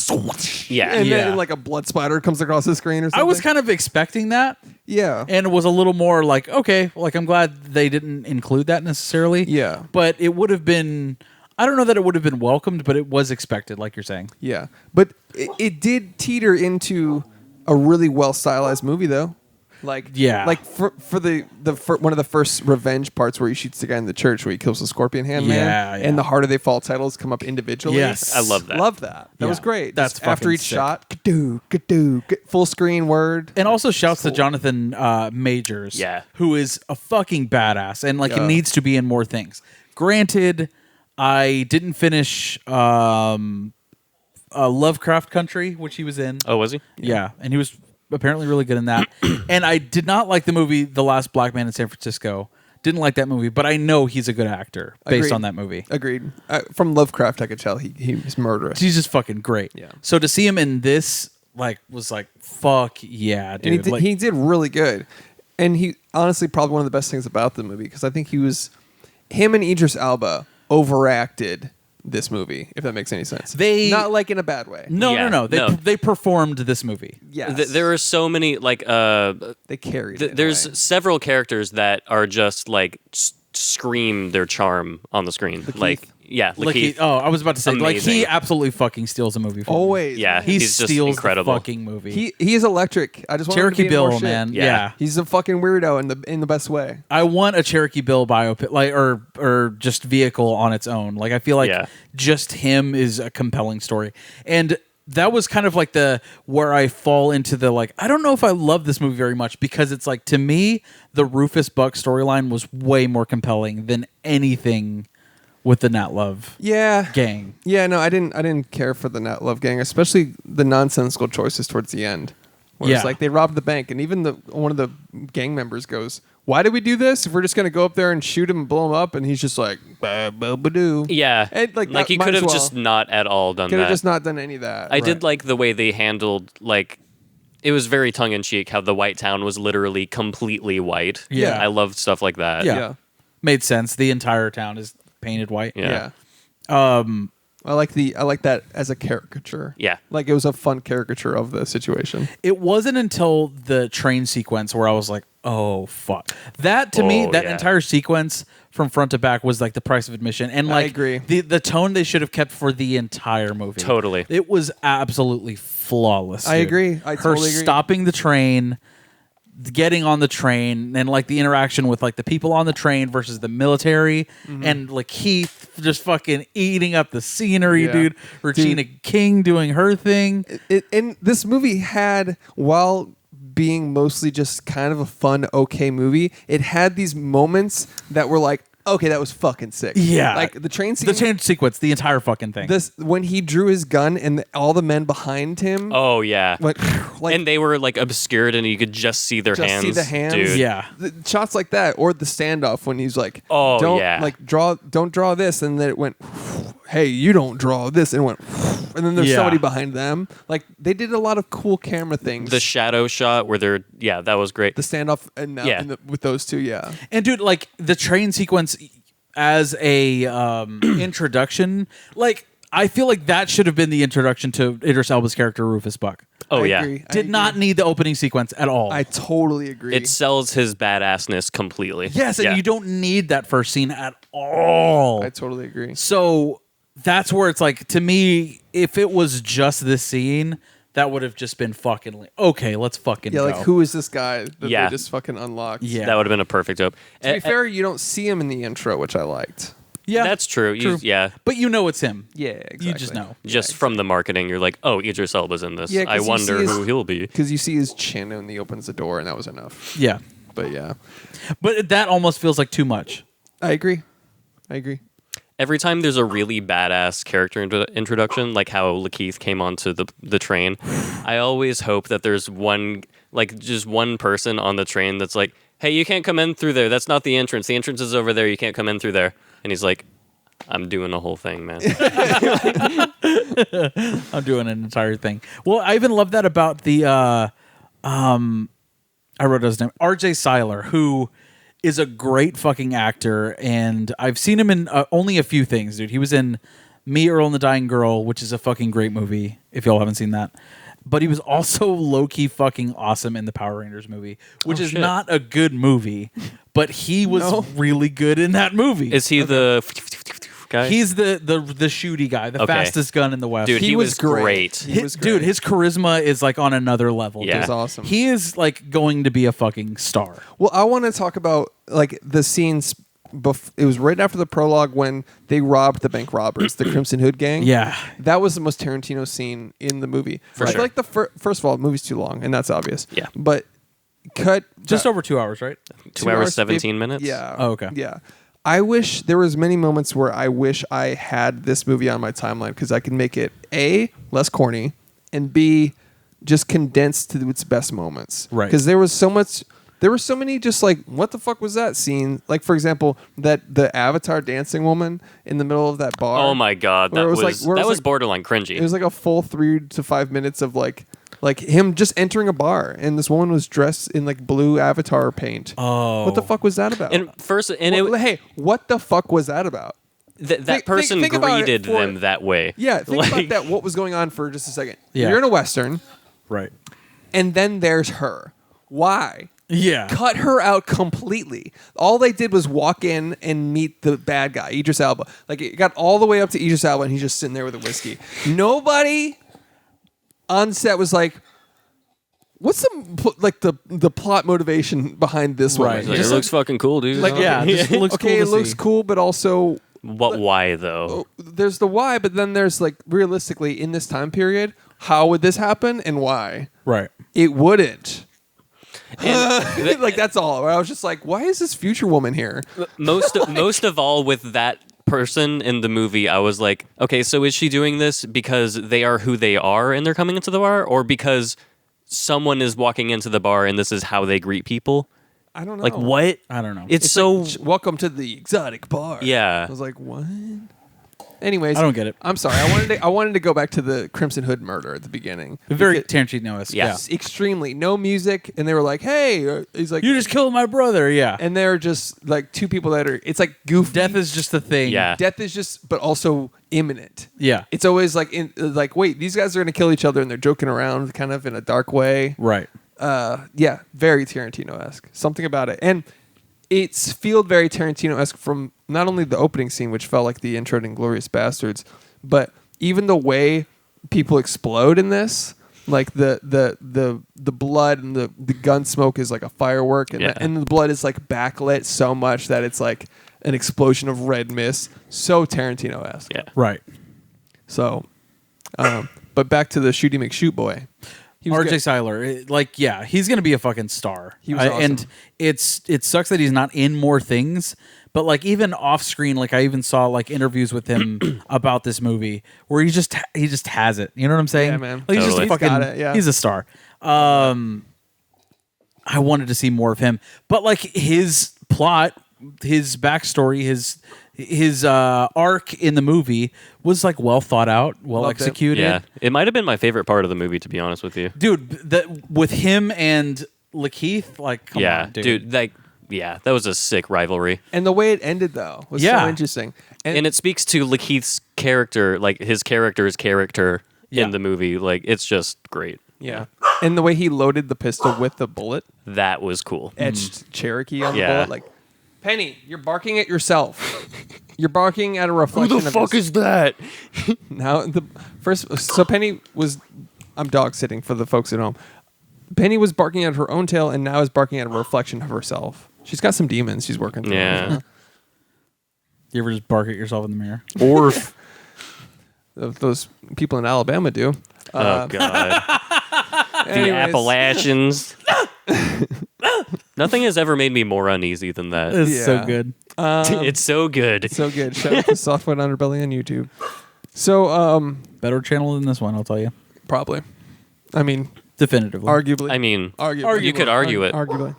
Yeah. And Yeah. then like a blood spider comes across the screen or something. I was kind of expecting that, yeah. and it was a little more like, okay, like I'm glad they didn't include that necessarily. Yeah. But it would have been, I don't know that it would have been welcomed, but it was expected, like you're saying. Yeah, but it did teeter into a really well stylized movie, though. Like for one of the first revenge parts where he shoots the guy in the church where he kills the Scorpion Hand man, and the Harder They Fall titles come up individually. Yes. I love that. Love that. That was great. That's Just after fucking each sick. shot, ka-doo, full screen word. And also shouts to Jonathan Majors, who is a fucking badass and like he needs to be in more things. Granted, I didn't finish Lovecraft Country, which he was in. Oh, was he? Yeah, and he was apparently really good in that. And I did not like the movie The Last Black Man in San Francisco. Didn't like that movie, but I know he's a good actor based on that movie. Agreed. From Lovecraft, I could tell he was murderous. He's just fucking great. Yeah. So to see him in this, was like, fuck yeah, dude. And he did really good. And he honestly probably one of the best things about the movie because I think him and Idris Elba overacted this movie, if that makes any sense. They not like in a bad way. No. They performed this movie. Yes. There are so many they carried it. There's several characters that are just like scream their charm on the screen. Lakeith. I was about to say, Amazing. he absolutely fucking steals a movie. For Always. me. Yeah, he he's just steals incredible. the fucking movie. He is electric. I just want Cherokee him to be in more Bill, shit. man. Yeah. Yeah. He's a fucking weirdo in the best way. I want a Cherokee Bill biopic, or just vehicle on its own. Like I feel like just him is a compelling story, and that was kind of like where I fall into the I don't know if I love this movie very much because it's like to me the Rufus Buck storyline was way more compelling than anything with the Nat Love gang. Yeah, no, I didn't care for the Nat Love gang, especially the nonsensical choices towards the end. Where it's like they robbed the bank, and even one of the gang members goes, "Why did we do this? If we're just gonna go up there and shoot him and blow him up," and he's just like, "Ba-ba-ba-doo." Yeah, and, he could have just not at all done that. Could have just not done any of that. I did like the way they handled it was very tongue in cheek how the White Town was literally completely white. Yeah. I loved stuff like that. Yeah. Made sense. The entire town is painted white. Yeah. I like that as a caricature. Yeah. Like it was a fun caricature of the situation. It wasn't until the train sequence where I was like, oh fuck. That to me, that entire sequence from front to back was like the price of admission. And I agree. The tone they should have kept for the entire movie. Totally. It was absolutely flawless. I dude. agree. I totally agree. Stopping the train, getting on the train, and the interaction with the people on the train versus the military, and Keith just fucking eating up the scenery, dude. Regina King doing her thing. And this movie had, while being mostly just kind of a fun, okay movie, it had these moments that were like, okay, that was fucking sick. Yeah. Like the train scene. The train sequence, the entire fucking thing. When he drew his gun and all the men behind him. Oh yeah. Went, and they were obscured, and you could just see their hands. See the hands. Dude. Yeah. The shots like that, or the standoff when he's like, oh don't, yeah, don't draw this, and then it went, hey, you don't draw this, and it went, and then there's somebody behind them. They did a lot of cool camera things. The shadow shot where that was great. The standoff with those two, And dude, the train sequence as a introduction, I feel like that should have been the introduction to Idris Elba's character Rufus Buck. Oh I yeah, agree. Did not need the opening sequence at all. I totally agree. it sells his badassness completely. Yes, and you don't need that first scene at all. I totally agree. So that's where it's to me, if it was just this scene, that would have just been fucking okay. Let's fucking go. Who is this guy that they Yeah. just fucking unlocked? Yeah. That would have been a perfect ope. To be fair, you don't see him in the intro, which I liked. Yeah, That's true. True. Yeah. But it's him. Yeah, exactly. You just know. Just from the marketing, you're like, oh, Idris Elba's in this. Yeah, 'cause I you wonder see his- who he'll be. Because you see his chin and he opens the door, and that was enough. Yeah, But yeah, but that almost feels like too much. I agree. Every time there's a really badass character introduction, like how Lakeith came onto the train, I always hope that there's just one person on the train that's like, hey, you can't come in through there. That's not the entrance. The entrance is over there. You can't come in through there. And he's like, I'm doing the whole thing, man. I'm doing an entire thing. Well, I even love that about the I wrote his name, RJ Seiler, who is a great fucking actor, and I've seen him in only a few things, dude. He was in Me, Earl and the Dying Girl, which is a fucking great movie, if y'all haven't seen that. But he was also low-key fucking awesome in the Power Rangers movie, which is shit. not a good movie, but he was really good in that movie. Is he the guy? He's the shooty guy, the Okay. fastest gun in the West. Dude, he was great. He was great. Dude, his charisma is like on another level. Yeah. It was awesome. He is like going to be a fucking star. Well, I want to talk about like the scenes. It was right after the prologue when they robbed the bank robbers, the Crimson Hood gang. Yeah. That was the most Tarantino scene in the movie. For I sure. feel like the first of all, the movie's too long, and that's obvious. Yeah. But cut Just over 2 hours, right? 2 hours, 17 minutes? Yeah. Oh, okay. Yeah. I wish there was many moments where I wish I had this movie on my timeline because I could make it A, less corny, and B, just condensed to its best moments. Right. Because there were so many just like, what the fuck was that scene? Like, for example, the Avatar dancing woman in the middle of that bar. Oh my god, Where that it was, was like- where it that was was like- borderline cringy. It was like a full 3 to 5 minutes of like him just entering a bar, and this woman was dressed in like blue Avatar paint. Oh. What the fuck was that about? and first, and Well, it, hey, what the fuck was that about? that person think about it greeted for- them that way. Yeah, think about Like- that. What was going on for just a second? Yeah. You're in a Western, Right. and then there's her. Why? Yeah. Cut her out completely. All they did was walk in and meet the bad guy, Idris Elba. Like, it got all the way up to Idris Elba, and he's just sitting there with a whiskey. Nobody on set was like, "What's the plot motivation behind this one?" Right. Like, Just it looks fucking cool, dude. like, Yeah. Just looks okay, cool it to looks see. cool, but also What? Why though? there's the why, but then there's like realistically in this time period, how would this happen and why? Right. It wouldn't. And Like, that's all. I was just like, why is this future woman here? most of all with that person in the movie, I was like, okay, so is she doing this because they are who they are and they're coming into the bar, or because someone is walking into the bar and this is how they greet people? I don't know. Like what? I don't know. It's It's so like, welcome to the exotic bar. Yeah. I was like, what? Anyways, I don't get it. I'm sorry. I wanted to go back to the Crimson Hood murder at the beginning. Very Because- Tarantino-esque. Yeah. extremely no music, and they were like, "Hey," he's like, You just killed my brother. Yeah. and they're just like two people that are. It's like goofy. Death is just a thing. Yeah. Death is just, but also imminent. Yeah. It's always like wait, these guys are gonna kill each other, and they're joking around, kind of in a dark way. Right. Yeah, very Tarantino-esque. Something about it, and it's feel very Tarantino-esque from not only the opening scene, which felt like the intro to Inglourious Bastards, but even the way people explode in this. Like the blood and the gun smoke is like a firework, and, Yeah. and the blood is like backlit so much that it's like an explosion of red mist. So Tarantino-esque. yeah. Right. So, but back to the Shooty McShoot boy. He was RJ good. Seiler, like, yeah, he's gonna be a fucking star. He was And awesome. it sucks that he's not in more things. But like even off screen, like I even saw like interviews with him about this movie where he just has it. You know what I'm saying? Yeah, man. Like, he's Totally. just a fucking. He's got it, yeah. He's a star. I wanted to see more of him, but like his plot, his backstory, his arc in the movie was like well thought out, well Loved it. executed. Yeah. It might have been my favorite part of the movie, to be honest with you. Dude, that with him and Lakeith, like, come yeah, on, dude. like, yeah, that was a sick rivalry. And the way it ended though was Yeah. so interesting. And it speaks to Lakeith's character, like his character's character Yeah. in the movie. Like, it's just great. yeah, and the way he loaded the pistol with the bullet, That was cool. etched Cherokee on the Yeah. bullet, like, Penny, you're barking at yourself. You're barking at a reflection. of yourself. is that? Now the first, so Penny was, I'm dog sitting for the folks at home. Penny was barking at her own tail, and now is barking at a reflection of herself. She's got some demons she's working through. Yeah. You ever just bark at yourself in the mirror? Orf. Those people in Alabama do. Oh, God. The Anyways, Appalachians. Nothing has ever made me more uneasy than that. It's Yeah. so good. It's so good. So good. Shout out to Softwood Underbelly on YouTube. So, Better channel than this one, I'll tell you. probably. I mean, Definitively. arguably. I mean, arguably. you could argue it. Arguably.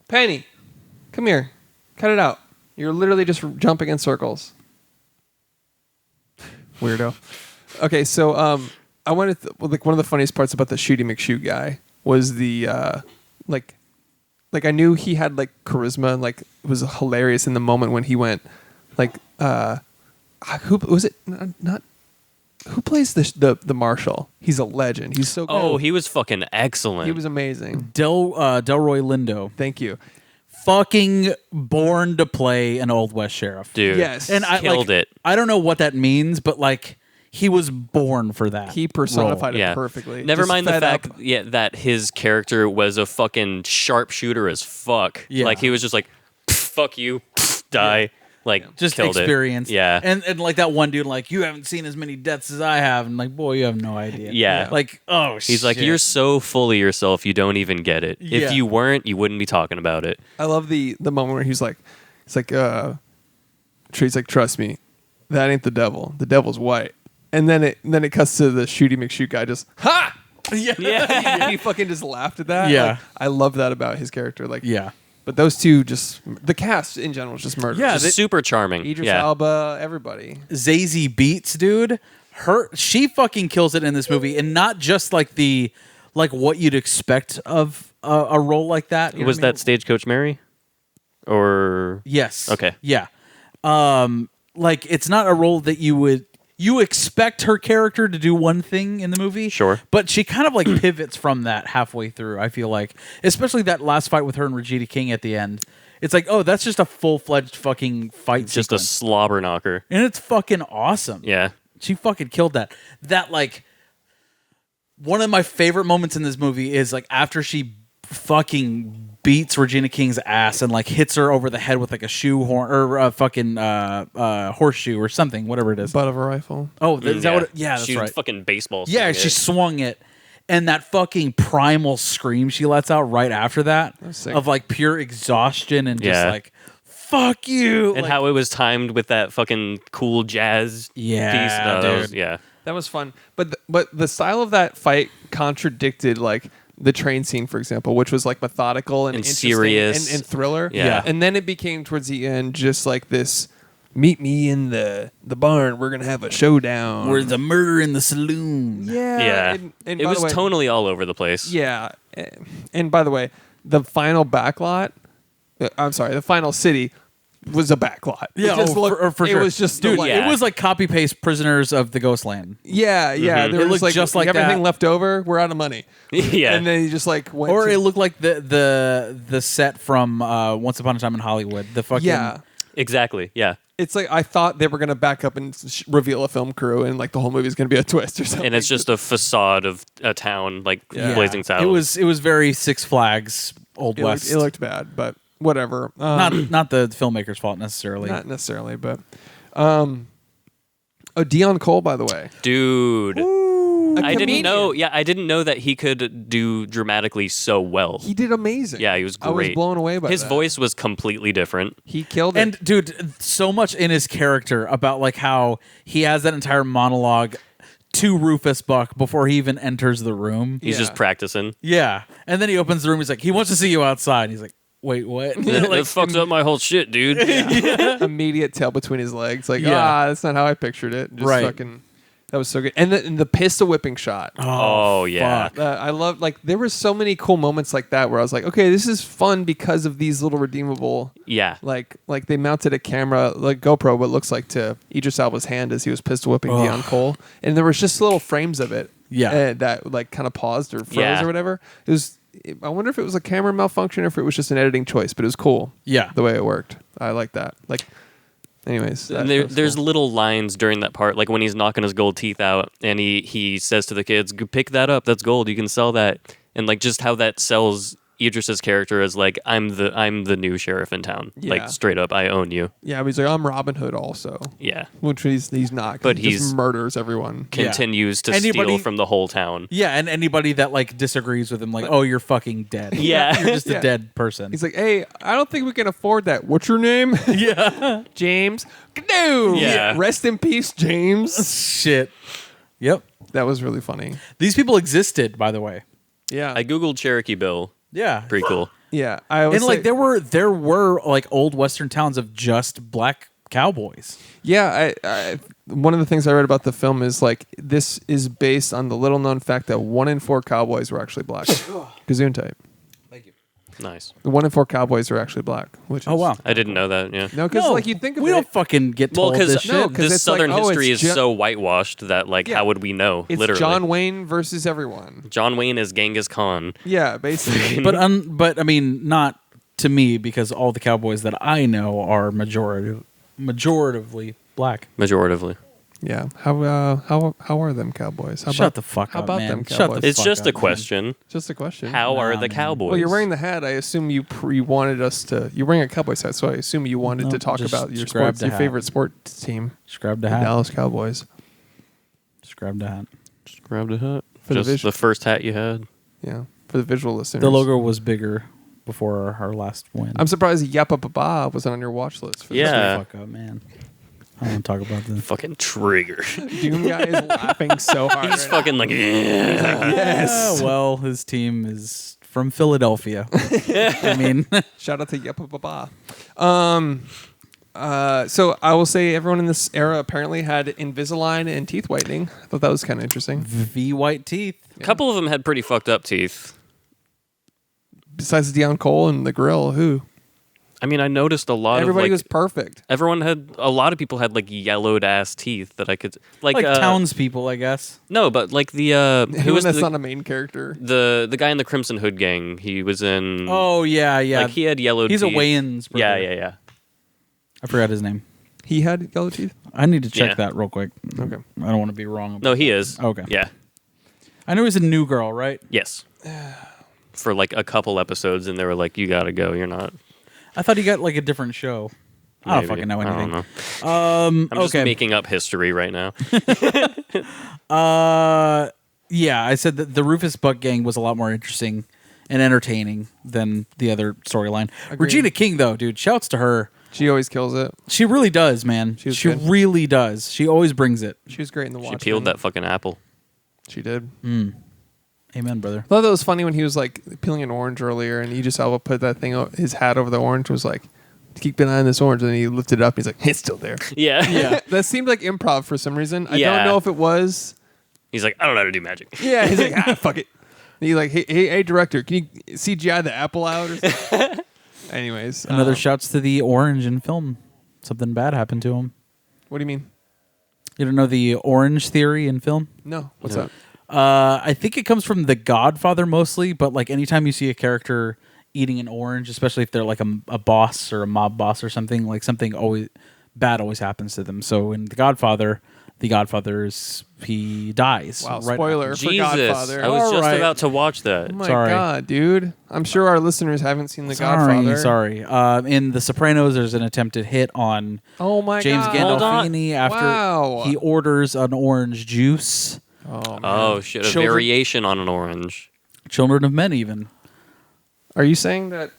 Penny, come here. Cut it out. You're literally just jumping in circles. Weirdo. Okay, so I wanted like one of the funniest parts about the Shooty McShoot guy was the like I knew he had like charisma and like it was hilarious in the moment when he went like who was it not who plays the marshal? He's a legend. He's so good. Oh, he was fucking excellent. he was amazing. Delroy Lindo. Thank you. fucking born to play an Old West sheriff. Dude. Yes. And I Killed it. I don't know what that means, but like he was born for that. He personified Yeah. it perfectly. Never Just mind the fed fact up. that his character was a fucking sharpshooter as fuck. Yeah. Like he was just like, fuck you, die. Like just killed experience. It. Yeah. And like that one dude, like, you haven't seen as many deaths as I have. And like, boy, you have no idea. Yeah. Like, oh shit. He's like, you're so full of yourself, you don't even get it. Yeah. If you weren't, you wouldn't be talking about it. I love the moment where he's like, Tree's like, trust me, that ain't the devil. The devil's white. And then it cuts to the Shooty McShoot guy just, ha! Yeah. He fucking just laughed at that. Yeah. Like, I love that about his character. Like, Yeah. But those two the cast in general is just murder. Yeah, Just super charming. Idris yeah. Elba, everybody. Zazie Beetz, dude. She fucking kills it in this movie, and not just like what you'd expect of a role like that. You know Was what I mean? that Stagecoach Mary? Or Yes. Okay. Yeah. Like it's not a role that you expect her character to do one thing in the movie. Sure. But she kind of like pivots from that halfway through, I feel like. Especially that last fight with her and Regina King at the end. It's like, oh, that's just a full-fledged fucking fight just a sequence. slobber knocker? And it's fucking awesome. Yeah. She fucking killed that. That, like, one of my favorite moments in this movie is, like, after she fucking beats Regina King's ass and, like, hits her over the head with, like, a shoehorn or a fucking horseshoe or something, whatever it is. Butt of a rifle. Oh, is that what? Yeah, that's she right. fucking baseball. Yeah, swing she it. swung it. And that fucking primal scream she lets out right after that sick. of, like, pure exhaustion and just, Yeah. like, fuck you. And like, how it was timed with that fucking cool jazz Yeah, piece. No, that was, dude. yeah. That was fun. But the style of that fight contradicted like the train scene, for example, which was like methodical and interesting serious. and thriller. Yeah. And then it became towards the end just like this. Meet me in the barn. We're gonna have a showdown. Where's the murder in the saloon? yeah. Yeah. And It by was the way, tonally all over the place. Yeah. And by the way, the final backlot. I'm sorry. The final city was a backlot. Yeah, It just looked, for sure. It was just dude. yeah. It was like copy paste Prisoners of the Ghostland, Yeah, yeah. Mhm. There It was looked like just like everything that. left over. We're out of money. Yeah. And then he just like went. or to, it looked like the set from Once Upon a Time in Hollywood. The fucking yeah. Exactly. Yeah. It's like I thought they were gonna back up and reveal a film crew, and like the whole movie is gonna be a twist or something. And it's just a facade of a town, like Yeah. blazing It saddles. was very Six Flags Old it West. looked bad, but whatever. not the filmmaker's fault necessarily. Not necessarily, but Dion Cole, by the way, Dude. A I didn't comedian. know. Yeah, I didn't know that he could do dramatically so well. He did amazing. Yeah, he was I was great. blown away by His that. voice was completely different. He killed it. And dude, so much in his character about like how he has that entire monologue to Rufus Buck before he even enters the room. He's just Yeah. practicing. Yeah, and then he opens the room. He's like, he wants to see you outside. He's like, wait, what? That fucks up my whole shit, dude. immediate tail between his legs. Like, Yeah. that's not how I pictured it. Just Right. fucking. That was so good. And the pistol whipping shot. Oh, yeah. fuck. I love like there were so many cool moments like that where I was like, okay, this is fun because of these little redeemable Yeah. like they mounted a camera like GoPro what looks like to Idris Elba's hand as he was pistol whipping Dion Cole, and there was just little frames of it, Yeah. that like kind of paused or froze Yeah. or whatever. It was. I wonder if it was a camera malfunction or if it was just an editing choice, but it was cool. Yeah. the way it worked, I like that. Like, anyways, that was There's cool. little lines during that part, like when he's knocking his gold teeth out, and he says to the kids, "Pick that up. That's gold. You can sell that." And like just how that sells Idris's character as like I'm the new sheriff in town. Yeah. Like straight up, I own you. Yeah, but he's like, I'm Robin Hood also, Yeah. which he's not. 'Cause But he just he's- murders everyone. Continues to Anybody- steal from the whole town. Yeah, and anybody that like disagrees with him, like, oh, you're fucking dead. Yeah. you're just Yeah. a dead person. He's like, hey, I don't think we can afford that. What's your name? yeah, James. No. Yeah. Rest in peace, James. shit. Yep. That was really funny. These people existed, by the way. Yeah. I googled Cherokee Bill. Yeah. Pretty cool. yeah. I always And like say- there were like old western towns of just black cowboys. Yeah, I one of the things I read about the film is like this is based on the little known fact that 1 in 4 cowboys were actually black. Gazoon type. Nice. 1 in 4 cowboys are actually black. Which is, Oh wow. I didn't know that. Yeah. No, because like you think of we it, don't fucking get Well, told because this shit. No, 'cause this it's like, Southern oh, history it's is so whitewashed that, like, Yeah. how would we know? it's Literally, John Wayne versus everyone. John Wayne is Genghis Khan. Yeah, basically. but I mean, not to me because all the cowboys that I know are majoritively black. Majoritively. Yeah. How are them Cowboys? Shut the fuck how up, about man. them Shut Cowboys? the It's fuck just up, a man. question. Just a question. How are Nah, the man. Cowboys? Well, you're wearing the hat. I assume you wanted us to. You're wearing a Cowboys hat, so I assume you wanted No, to talk just about your just grab sports, the your hat. favorite sports team, Just grab the the hat. Dallas Cowboys. Just grab the hat. Just grabbed a hat. For the Just vision. the first hat you had. Yeah, for the visual listeners. The logo was bigger before our last win. I'm surprised Yappa Baba wasn't on your watch list. For Yeah. Shut the fuck up, man. I don't want to talk about this. Fucking trigger. this. Doom guy is laughing so hard. He's right now. fucking like, yeah. Yes. Well, his team is from Philadelphia. I mean, Shout out to Yappa Baba. So I will say everyone in this era apparently had Invisalign and teeth whitening. I thought that was kind of interesting. V white teeth. A couple of them had pretty fucked up teeth. Besides Deion Cole and the grill, who? I mean, I noticed a lot Everybody of was like perfect. a lot of people had like yellowed ass teeth that I could Like townspeople, I guess. No, but like the who Who was that's the, not a main character. the guy in the Crimson Hood gang? He was in. Oh, yeah, yeah. Like he had yellowed. He's teeth. a Wayans brother. Yeah. I forgot his name. He had yellow teeth. I need to check Yeah. that real quick. Okay. I don't want to be wrong. About No, he is. Okay. Yeah. I know he's a new girl, right? Yes. For like a couple episodes, and they were like, "You gotta go. You're not." I thought he got like a different show. I don't Maybe. fucking know I anything. don't know. I'm just okay. making up history right now. Yeah, I said that the Rufus Buck gang was a lot more interesting and entertaining than the other storyline. Regina King, though, dude, shouts to her. She always kills it. She really does, man. was She good. really does. She always brings it. She was great in the She Watchmen. peeled that fucking apple. She did. Amen, brother. I thought that was funny when he was like peeling an orange earlier, and Idris Elba put that thing, his hat over the orange, was like, "Keep an eye on this orange," and then he lifted it up. And he's like, "It's still there." Yeah. Yeah. That seemed like improv for some reason. I Yeah. don't know if it was. He's like, I don't know how to do magic. Yeah, he's like, fuck it. And he's like, hey, director, can you CGI the apple out? Or something? Anyways, Another shouts to the orange in film. Something bad happened to him. What do you mean? You don't know the orange theory in film? No, what's No. up? I think it comes from The Godfather mostly, but like anytime you see a character eating an orange, especially if they're like a boss or a mob boss or something, like something always bad always happens to them. So in The Godfather, he dies. Wow, right- spoiler for Jesus, Godfather. I was just Alright. about to watch that. Oh my Sorry. god, dude! I'm sure our listeners haven't seen The Godfather. Sorry. In The Sopranos, there's an attempted hit on Oh my James god! Hold on. Gandolfini after Wow. he orders an orange juice. Oh, man. Oh shit! A Children- variation on an orange. Children of Men, even. Are you saying that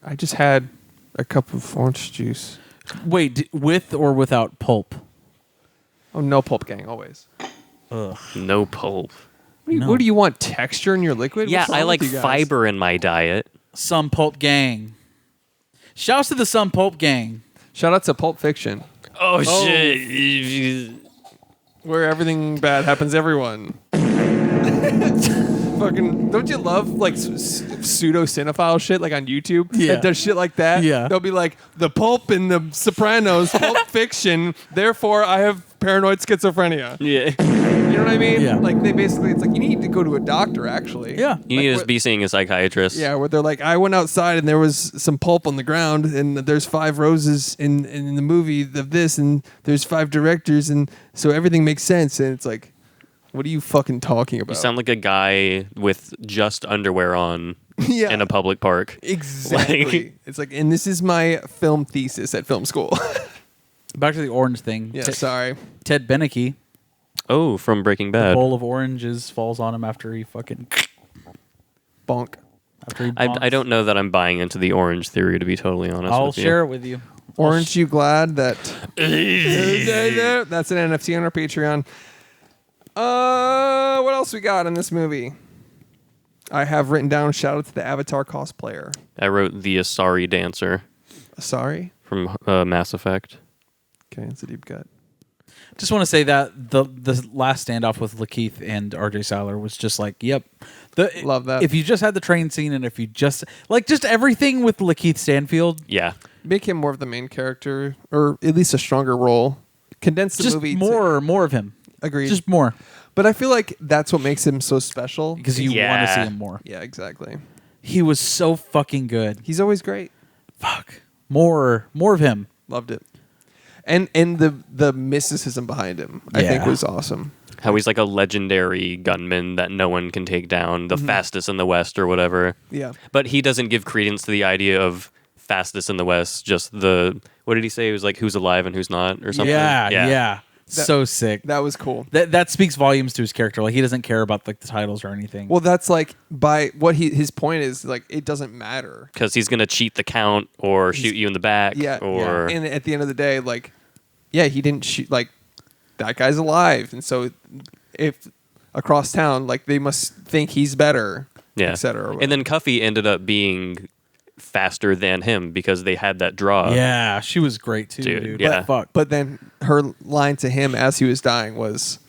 I just had a cup of orange juice? Wait, with or without pulp? Oh, no pulp gang, always. No pulp. What do you want? Texture in your liquid? Yeah, What's wrong I with like you guys? fiber in my diet. Some Pulp Gang. Shouts to the Some Pulp Gang. Shout out to Pulp Fiction, Oh shit! where everything bad happens to everyone. Fucking, don't you love like pseudo cinephile shit like on YouTube? Yeah. That does shit like that. Yeah. They'll be like, the Pulp in the Sopranos, Pulp Fiction. Therefore, I have paranoid schizophrenia. Yeah. You know what I mean? Yeah. Like they basically, it's like you need to go to a doctor. Actually. Yeah. You need to be seeing a psychiatrist. Yeah, where they're like, I went outside and there was some pulp on the ground, and there's 5 roses in the movie of this, and there's 5 directors, and so everything makes sense. And it's like, what are you fucking talking about? You sound like a guy with just underwear on Yeah. in a public park. Exactly. Like- It's like, and this is my film thesis at film school. Back to the orange thing. Yeah, sorry. Ted Beneke, Oh, from Breaking a Bad. bowl of oranges falls on him after he fucking Bonk. I bonks. don't know that I'm buying into the orange theory, to be totally honest I'll with you. share it with you. Aren't you glad that that's an NFT on our Patreon? What else we got in this movie? I have written down shout out to the Avatar cosplayer. I wrote the Asari dancer Sorry. from Mass Effect. Okay, it's a deep cut. Just want to say that the last standoff with Lakeith and RJ Cyler was just like, yep. Love that. If you just had the train scene and if you just everything with Lakeith Stanfield, Yeah. Make him more of the main character, or at least a stronger role. Condense the just movie. more of him. Agreed. Just more But I feel like that's what makes him so special. because you want to see him more. Yeah, exactly. He was so fucking good. He's always great. Fuck. More of him. Loved it. And the mysticism behind him, I think, Yeah. was awesome. How he's like a legendary gunman that no one can take down, the fastest in the West or whatever. Yeah. But he doesn't give credence to the idea of fastest in the West, just the, what did he say? It was like who's alive and who's not or something? Yeah. So sick. That was cool. That speaks volumes to his character. Like he doesn't care about like the titles or anything. Well, that's like by what his point is, like, it doesn't matter. Because he's going to cheat the count or shoot you in the back. Yeah. Or And at the end of the day, like, yeah, he didn't shoot, like, that guy's alive. And so if across town, like, they must think he's better, yeah. et cetera. And then Cuffy ended up being faster than him because they had that draw. yeah, she was great too, Dude, dude. yeah. Fuck. But then her line to him as he was dying was,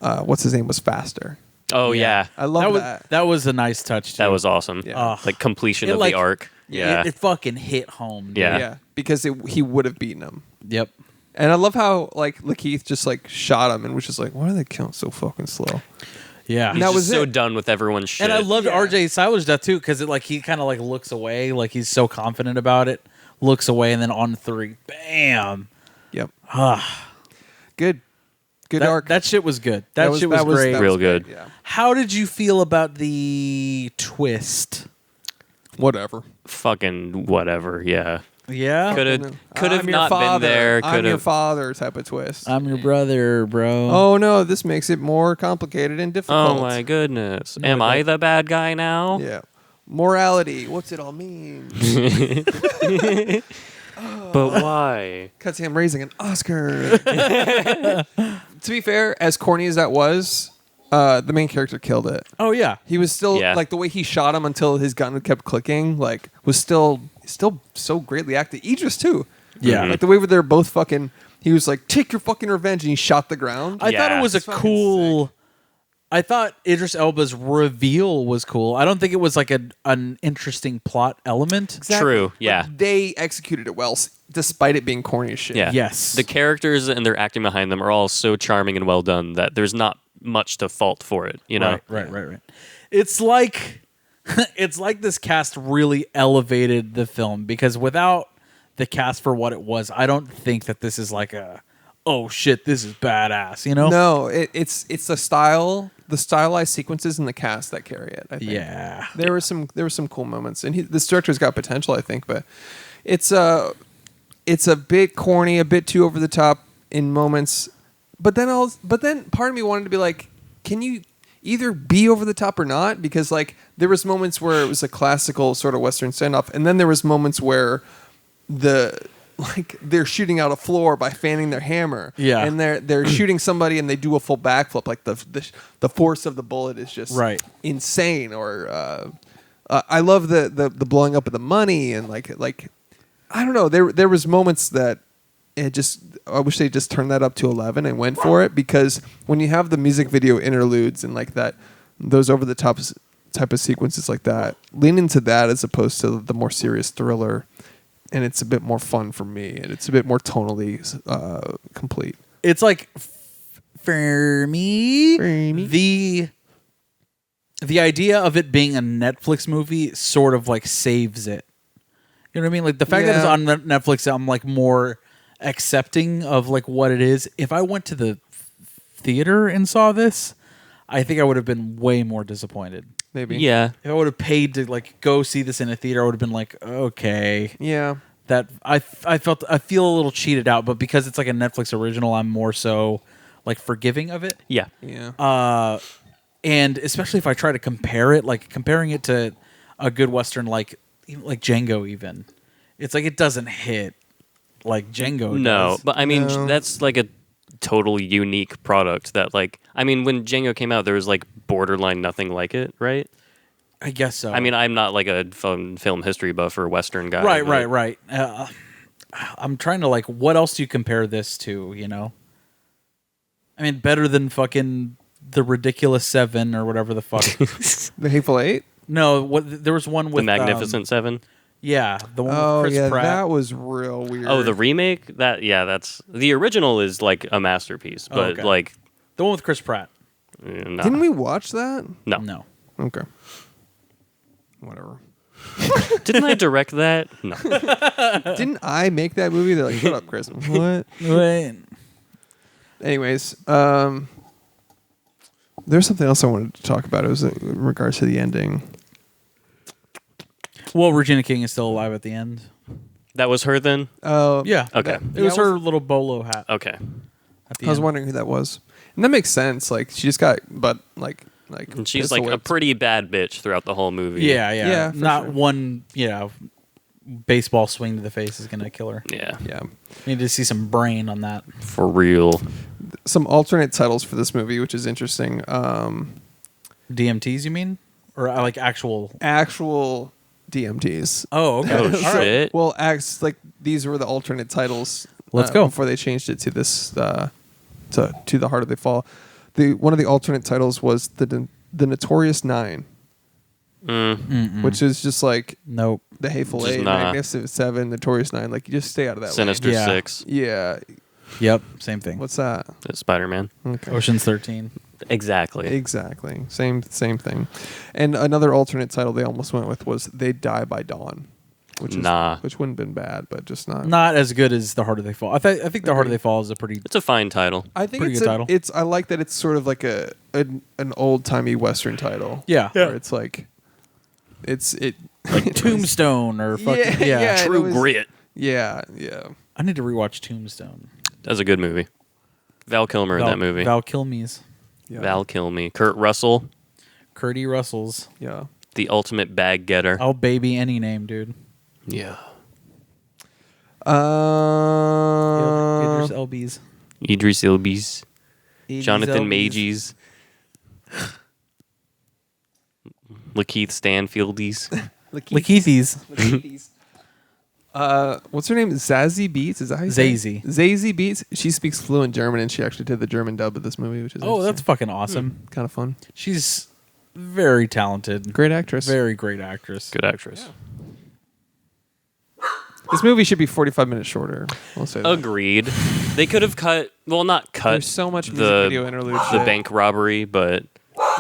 what's his name, was faster. Oh, yeah. I love that. That was a nice touch too. That was awesome. Yeah. Like completion It, of like, the arc. Yeah. It fucking hit home. Dude. Yeah. Yeah, because he would have beaten him. Yep. And I love how, like, Lakeith just, like, shot him and was just like, why do they count so fucking slow? Yeah. He's that just was so it. done with everyone's shit. And I loved Yeah. RJ Siler's death too, because he kind of like looks away, like he's so confident about it, looks away, and then on 3, bam. Yep. Ah, Good that, arc. that shit was good. That shit was great. that Real was great, good. Yeah. How did you feel about the twist? Whatever. Fucking whatever. Yeah. Yeah, Could have I'm your not father. been there. I'm Could your have. father type of twist. I'm your brother, bro. Oh no, this makes it more complicated and difficult. Oh my goodness. No, Am it I doesn't. the bad guy now? Yeah. Morality. What's it all mean? But why? Cuts him raising an Oscar. To be fair, as corny as that was, the main character killed it. Oh yeah, He was still Yeah. like the way he shot him until his gun kept clicking, like was still so greatly acted. Idris too. Yeah. Like the way where they're both fucking he was like, take your fucking revenge, and he shot the ground. I thought Yeah. it was a It's fucking cool. I thought Idris Elba's reveal was cool. I don't think it was like an interesting plot element. True, But yeah. they executed it well, despite it being corny as shit. Yeah. Yes. The characters and their acting behind them are all so charming and well done that there's not much to fault for it, you know? Right. It's like it's like this cast really elevated the film, because without the cast for what it was, I don't think that this is like a oh shit, this is badass, you know? No, it's the stylized sequences in the cast that carry it. I think. Yeah. There were some cool moments, and this director's got potential, I think, but it's a bit corny, a bit too over the top in moments. But then part of me wanted to be like, can you either be over the top or not? Because like there was moments where it was a classical sort of Western standoff, and then there was moments where they're shooting out a floor by fanning their hammer. Yeah. And they're shooting somebody and they do a full backflip. Like the force of the bullet is just Right. insane. Or I love the blowing up of the money, and like I don't know. There was moments that I wish they just turned that up to 11 and went for it, because when you have the music video interludes and like that, those over the top type of sequences like that, lean into that as opposed to the more serious thriller. And it's a bit more fun for me, and it's a bit more tonally complete. It's like for me, the idea of it being a Netflix movie sort of like saves it. You know what I mean? Like the fact that it's Yeah. on Netflix, I'm like more accepting of like what it is. If I went to the theater and saw this, I think I would have been way more disappointed. Maybe. Yeah. If I would have paid to like go see this in a theater, I would have been like, okay, Yeah. that I feel a little cheated out. But because it's like a Netflix original, I'm more so like forgiving of it. Yeah. Yeah. And especially if I try to compare it, like comparing it to a good Western like Django, even, it's like it doesn't hit like Django No, does. but I mean, No. that's like a totally unique product that like, I mean, when Django came out, there was like borderline nothing like it, right? I guess so. I mean, I'm not like a film history buff or Western guy. right. but- I'm trying to like, what else do you compare this to? You know, I mean, better than fucking The Ridiculous Seven or whatever the fuck. The Hateful Eight. No, there was one The with Magnificent Seven. Yeah, the one Oh with Chris yeah, Pratt. that was real weird. Oh, the remake? That's the original is like a masterpiece, but okay. like, The one with Chris Pratt. nah. Didn't we watch that? No. No. Okay. whatever. Didn't I direct that? No. Didn't I make that movie? They're like, shut up, Chris. What? Wait. Anyways, there's something else I wanted to talk about. It was in regards to the ending. Well, Regina King is still alive at the end. That was her then? Yeah. Okay. It was her little bolo hat. Okay. At the I was end. wondering who that was, and that makes sense. Like she just got, but like And she's pistol like a whipped. pretty bad bitch throughout the whole movie. Yeah. Yeah, for Not sure. one, baseball swing to the face is going to kill her. Yeah. Yeah. Need to see some brain on that. For real. Some alternate titles for this movie, which is interesting. DMTs, you mean? Or like actual? Actual DMTs. Oh, okay. Oh, All right. shit. Well, these were the alternate titles. Let's go. Before they changed it to this to the Heart of the Fall. One of the alternate titles was the Notorious Nine, which is just like Nope. the Hateful Just Eight, not. Magnificent Seven, Notorious Nine. Like you just stay out of that. Sinister Yeah. 6. Lane. Yeah. Yep. Same thing. What's that? Spider-Man. Okay. Ocean's 13. Exactly. Exactly. Same thing. And another alternate title they almost went with was They Die by Dawn, which wouldn't have been bad, but just not. Not as good as The Harder They Fall. I think The Harder They Fall is a pretty. It's a fine title. I think Pretty it's good title. I like that it's sort of like an old timey Western title. Yeah. Where it's like Like Tombstone or fucking. Yeah, yeah. True it was- Grit. Yeah. I need to rewatch Tombstone. That's a good movie. Val Kilmer in that movie. Val Kilmes. Yeah. Val Kilme. Kurt Russell, Curdy Russells. Yeah. the ultimate bag getter. I'll baby any name, dude. Yeah. Idris Elby's. Idris Ilbis. Jonathan Elby's. Majors. Lakeith Stanfieldies. Lakeithies. What's her name? Zazie Beetz? Is that how you say it? Zazie. Zazie Beetz. She speaks fluent German, and she actually did the German dub of this movie, which is Oh, that's fucking awesome. kind of fun. She's very talented. Great actress. Very great actress. Good actress. This movie should be 45 minutes shorter. I'll say that. Agreed. They could have not cut There's so much music the, video interlude the shit. bank robbery, but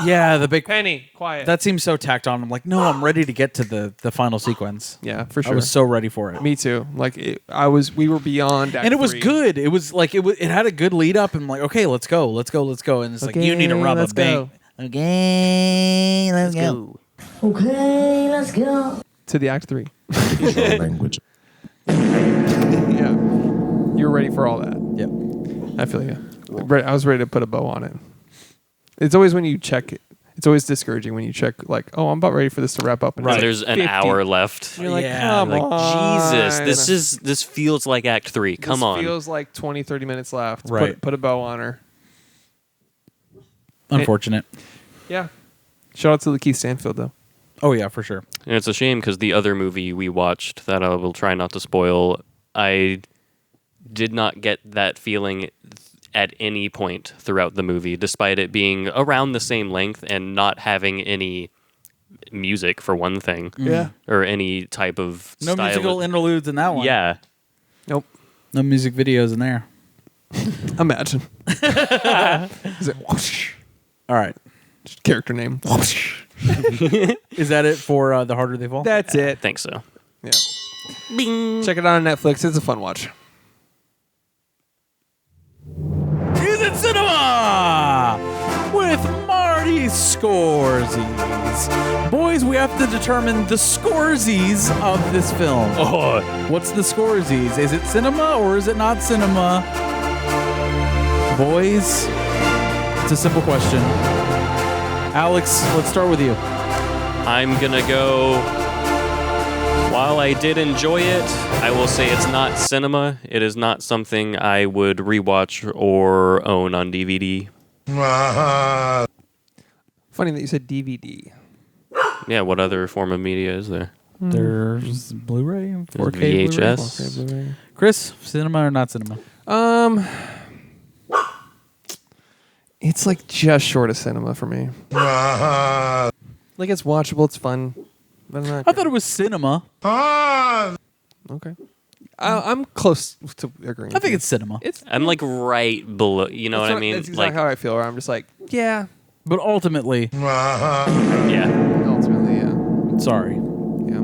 Yeah, the big. Penny, quiet. That seems so tacked on. I'm like, no, I'm ready to get to the final sequence. yeah, for sure. I was so ready for it. Me too. Like we were beyond. Act And it was 3. good. It was like it had a good lead up. And I'm like, okay, let's go. And it's like you need to rub a bank. Okay, let's go. Okay, let's go. To the Act 3. language. Yeah, you were ready for all that. Yep. I feel you. I was ready to put a bow on it. It's always when you check it. It's always discouraging when you check like, oh, I'm about ready for this to wrap up. And when it's there's like an 50. hour left. You're like, Yeah, come Like, on. Jesus, this feels like Act 3. Come This on. feels like 20, 30 minutes left. Right. Put a bow on her. Unfortunate. Yeah. Shout out to Lakeith Stanfield though. Oh yeah, for sure. And it's a shame because the other movie we watched that I will try not to spoil, I did not get that feeling at any point throughout the movie, despite it being around the same length and not having any music, for one thing. Yeah. Or any type of No style. musical interludes in that one. Yeah. Nope. No music videos in there. Imagine. Is it whoosh? All right. Just character name. Whoosh. Is that it for The Harder They Fall? That's it. I think so. Yeah. Check it out on Netflix. It's a fun watch. Is it cinema with Marty Scorsees? Boys, we have to determine the Scorsees of this film. Oh, What's the Scorsees? Is it cinema or is it not cinema? Boys, it's a simple question. Alex, let's start with you. I'm gonna go. While I did enjoy it, I will say it's not cinema. It is not something I would rewatch or own on DVD. Funny that you said DVD. Yeah, what other form of media is there? There's Blu-ray, 4K VHS. Blu-ray. Chris, cinema or not cinema? It's like just short of cinema for me. Like it's watchable, it's fun. But I'm not I thought it was cinema. okay. I'm close to agreeing. I think it's cinema. I'm like right below. You know what I mean? That's exactly how I feel. Where I'm just like, yeah. But ultimately, yeah. Ultimately, yeah. Sorry. Yeah,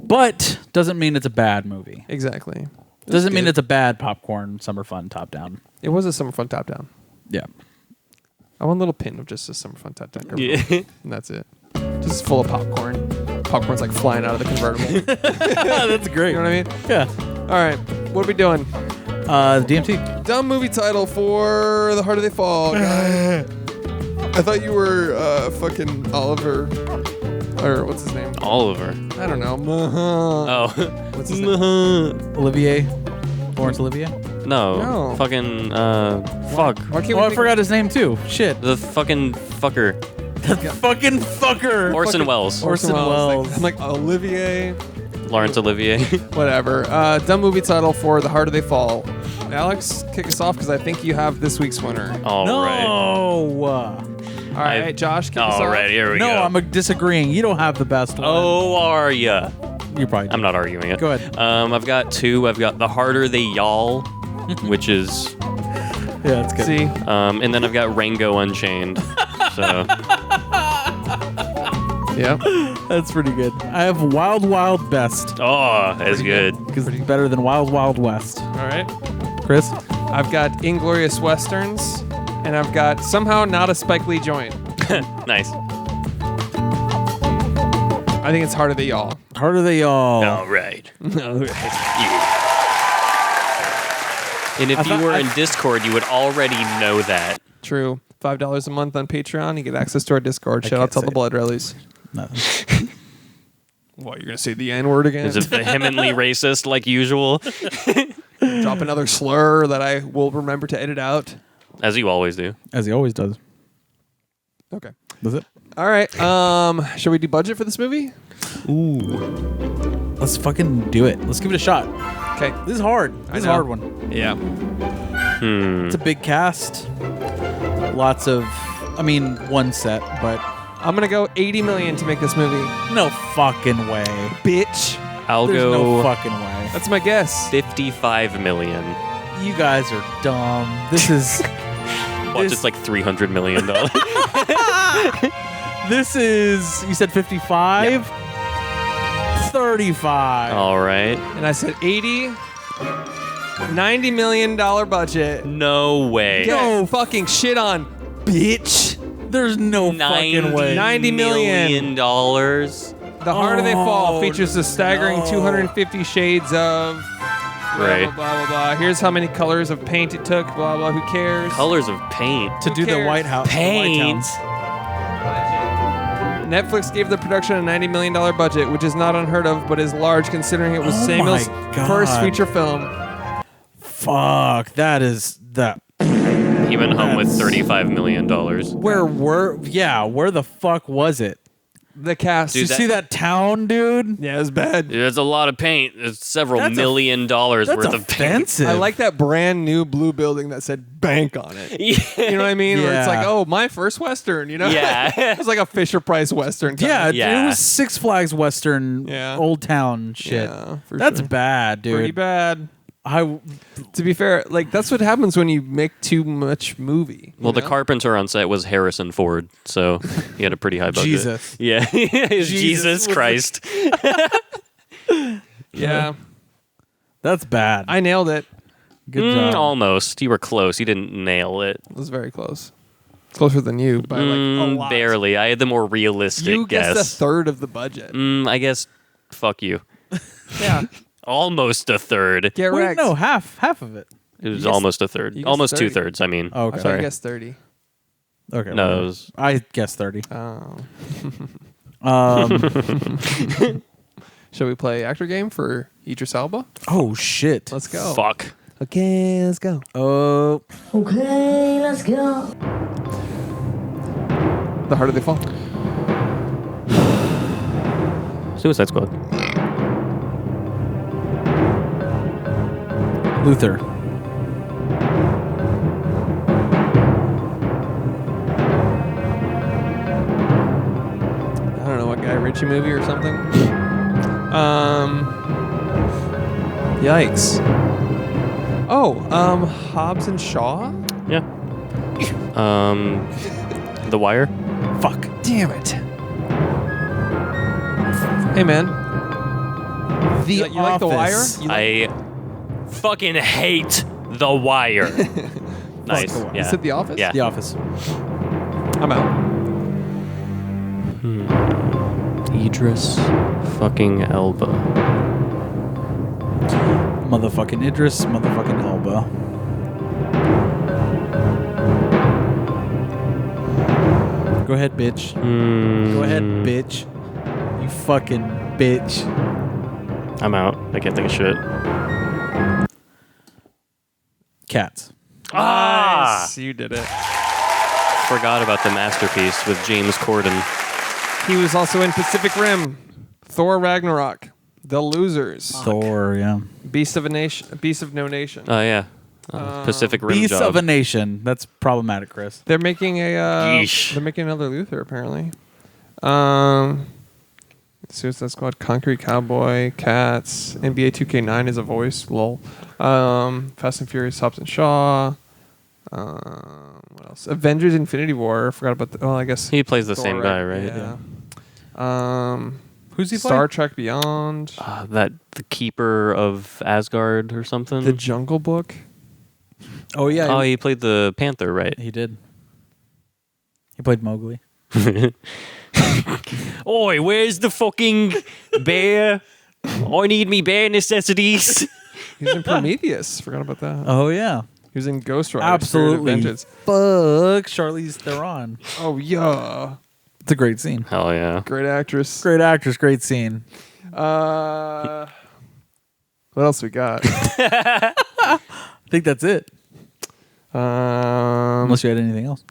But doesn't mean it's a bad movie. exactly. Doesn't mean good. it's a bad popcorn summer fun top down. It was a summer fun top down. Yeah. I want a little pin of just a summer fun top down. Yeah. And that's it. Just full of popcorn. Popcorn's like flying out of the convertible. That's great. You know what I mean? Yeah. All right, what are we doing? The DMT. Dumb movie title for The Harder They Fall, guys. I thought you were fucking Oliver, or what's his name? Oliver. I don't know. Oh. What's his name? Olivier. Lawrence Olivier. No. No. Fucking, fuck. Why can't Oh, we I think- forgot his name too. Shit. The fucking fucker. Fucking fucker. Orson Welles. Orson Welles. I'm like Olivier. Lawrence Olivier. Whatever. Dumb movie title for The Harder They Fall. Alex, kick us off because I think you have this week's winner. All right. No. All right, Josh, kick us All off. right, here we No, go. I'm disagreeing. You don't have the best one. Oh, are ya? You probably do. I'm not arguing it. Go ahead. I've got two. I've got The Harder They Y'all, which is, Yeah, that's good. See, and then I've got Rango Unchained. So, yeah. That's pretty good. I have Wild Wild Best oh, that's good. because it's better than Wild Wild West. All right. Chris? I've got Inglorious Westerns, and I've got somehow not a Spike Lee joint. Nice. I think it's Harder They Y'all. Harder They All. All right. And if you were in Discord, you would already know that. True. $5 a month on Patreon. You get access to our Discord. Shout out can't to all say the it. Blood Rallies. Nothing. What, you're going to say the N-word again? Is it vehemently racist like usual? Drop another slur that I will remember to edit out. As you always do. As he always does. Okay. Does it? All right. Should we do budget for this movie? Ooh. Let's fucking do it. Let's give it a shot. Okay. This is hard. This is a know. hard one. Yeah. It's a big cast. Lots of, one set, but I'm going to go $80 million to make this movie. no fucking way. Bitch. I'll There's go no fucking way. That's my guess. 55 million. You guys are dumb. This is Watch, it's like $300 million. this is. You said 55. 35. All right. And I said 80. $90 million budget. No way. Get fucking shit on, bitch. There's no fucking way. 90 million. dollars. The Harder They Fall Oh, features a staggering no. 250 shades of blah, Right. blah, blah, blah, blah. Here's how many colors of paint it took, blah, blah, who cares? Colors of paint. To do the cares? White House. the White Paint. House. Netflix gave the production a $90 million budget, which is not unheard of, but is large considering it was Oh Samuel's my God. first feature film. Fuck. That is that. He went home with That's- $35 million. Where the fuck was it? The cast. Dude, You see that town, dude? yeah, it was bad. There's a lot of paint. There's several That's $1 million worth That's of paint. offensive. I like that brand new blue building that said bank on it. Yeah. You know what I mean? Where it's Yeah. like, oh, my first Western, you know? Yeah. It's like a Fisher Price Western. Kind Yeah, of. Yeah. it was Six Flags Western Yeah. Old Town shit. Yeah, for That's sure. bad, dude. Pretty bad. I To be fair, like that's what happens when you make too much movie. Well, you the know? carpenter on set was Harrison Ford, so he had a pretty high budget. Jesus. Yeah. Jesus was Christ. Yeah, That's bad. I nailed it. Good job. Almost. You were close. You didn't nail it. It was very close. Closer than you by like a lot. Barely. I had the more realistic You guessed guess. a third of the budget. I guess. Fuck you. Yeah, Almost a third. get Wait, wrecked. no, half of it. It was guessed- almost a third. you guessed Almost 30. 2/3. I mean. Oh, okay. I Sorry. guess 30. Okay. No, whatever. it was. I guess 30. Oh. Um, Shall we play actor game for Idris Elba? oh shit. Let's go. Fuck. Okay, let's go. Oh, Okay, let's go. The Harder They Fall. Suicide Squad. Luther. I don't know what Guy Ritchie movie or something. Yikes. Oh, Hobbs and Shaw? Yeah. The Wire. Fuck. Damn it. Hey, man. The You like The Wire? Office. I fucking hate The Wire. Nice. The Wire. Yeah. Is it The Office? Yeah. The Office. I'm out. Idris fucking Elba. Motherfucking Idris. Motherfucking Elba. Go ahead, bitch. Go ahead, bitch. You fucking bitch. I'm out. I can't think of shit. Cats. Ah! Nice. You did it. Forgot about the masterpiece with James Corden. He was also in Pacific Rim, Thor Ragnarok, The Losers, Thor, yeah. Beast of No Nation. Oh, yeah. Pacific Rim Beast job. of a Nation. That's problematic, Chris. They're making Yeesh. they're making another Luther apparently. Suicide Squad, Concrete Cowboy, Cats, NBA 2K9 is a voice. Lol. Fast and Furious, Hobbs and Shaw. What else? Avengers: Infinity War. I forgot about the. Oh, I guess He plays the Thor, same guy, right? Yeah. Who's he Star Trek Beyond. That the Keeper of Asgard or something. The Jungle Book. Oh, yeah. Oh, he played the Panther, right? He did. He played Mowgli. Oi, where's the fucking bear? I need me bare necessities. He was in Prometheus. Forgot about that. Oh, yeah. He was in Ghost Rider. Absolutely. Spirit of Vengeance. Fuck Charlize Theron. Oh yeah. It's a great scene. Hell yeah. Great actress. Great actress, great scene. What else we got? I think that's it. Unless you had anything else.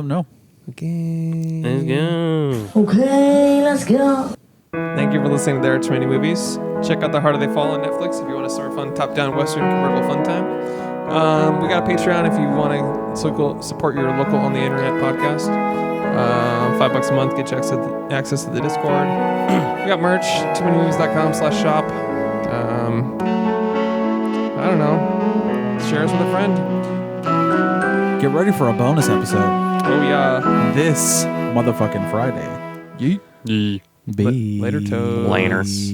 No. Okay. Let's go. Okay, let's go. Thank you for listening to There Are Too Many Movies. Check out The Harder They Fall on Netflix if you want to start a fun top-down Western convertible fun time. We got a Patreon if you want to support your local on the internet podcast. $5 a month, get you access to the Discord. We got merch, toomanymovies.com/shop. I don't know. Share us with a friend. Get ready for a bonus episode. Oh yeah. This motherfucking Friday. Yeet. Be Later, toes. Laners.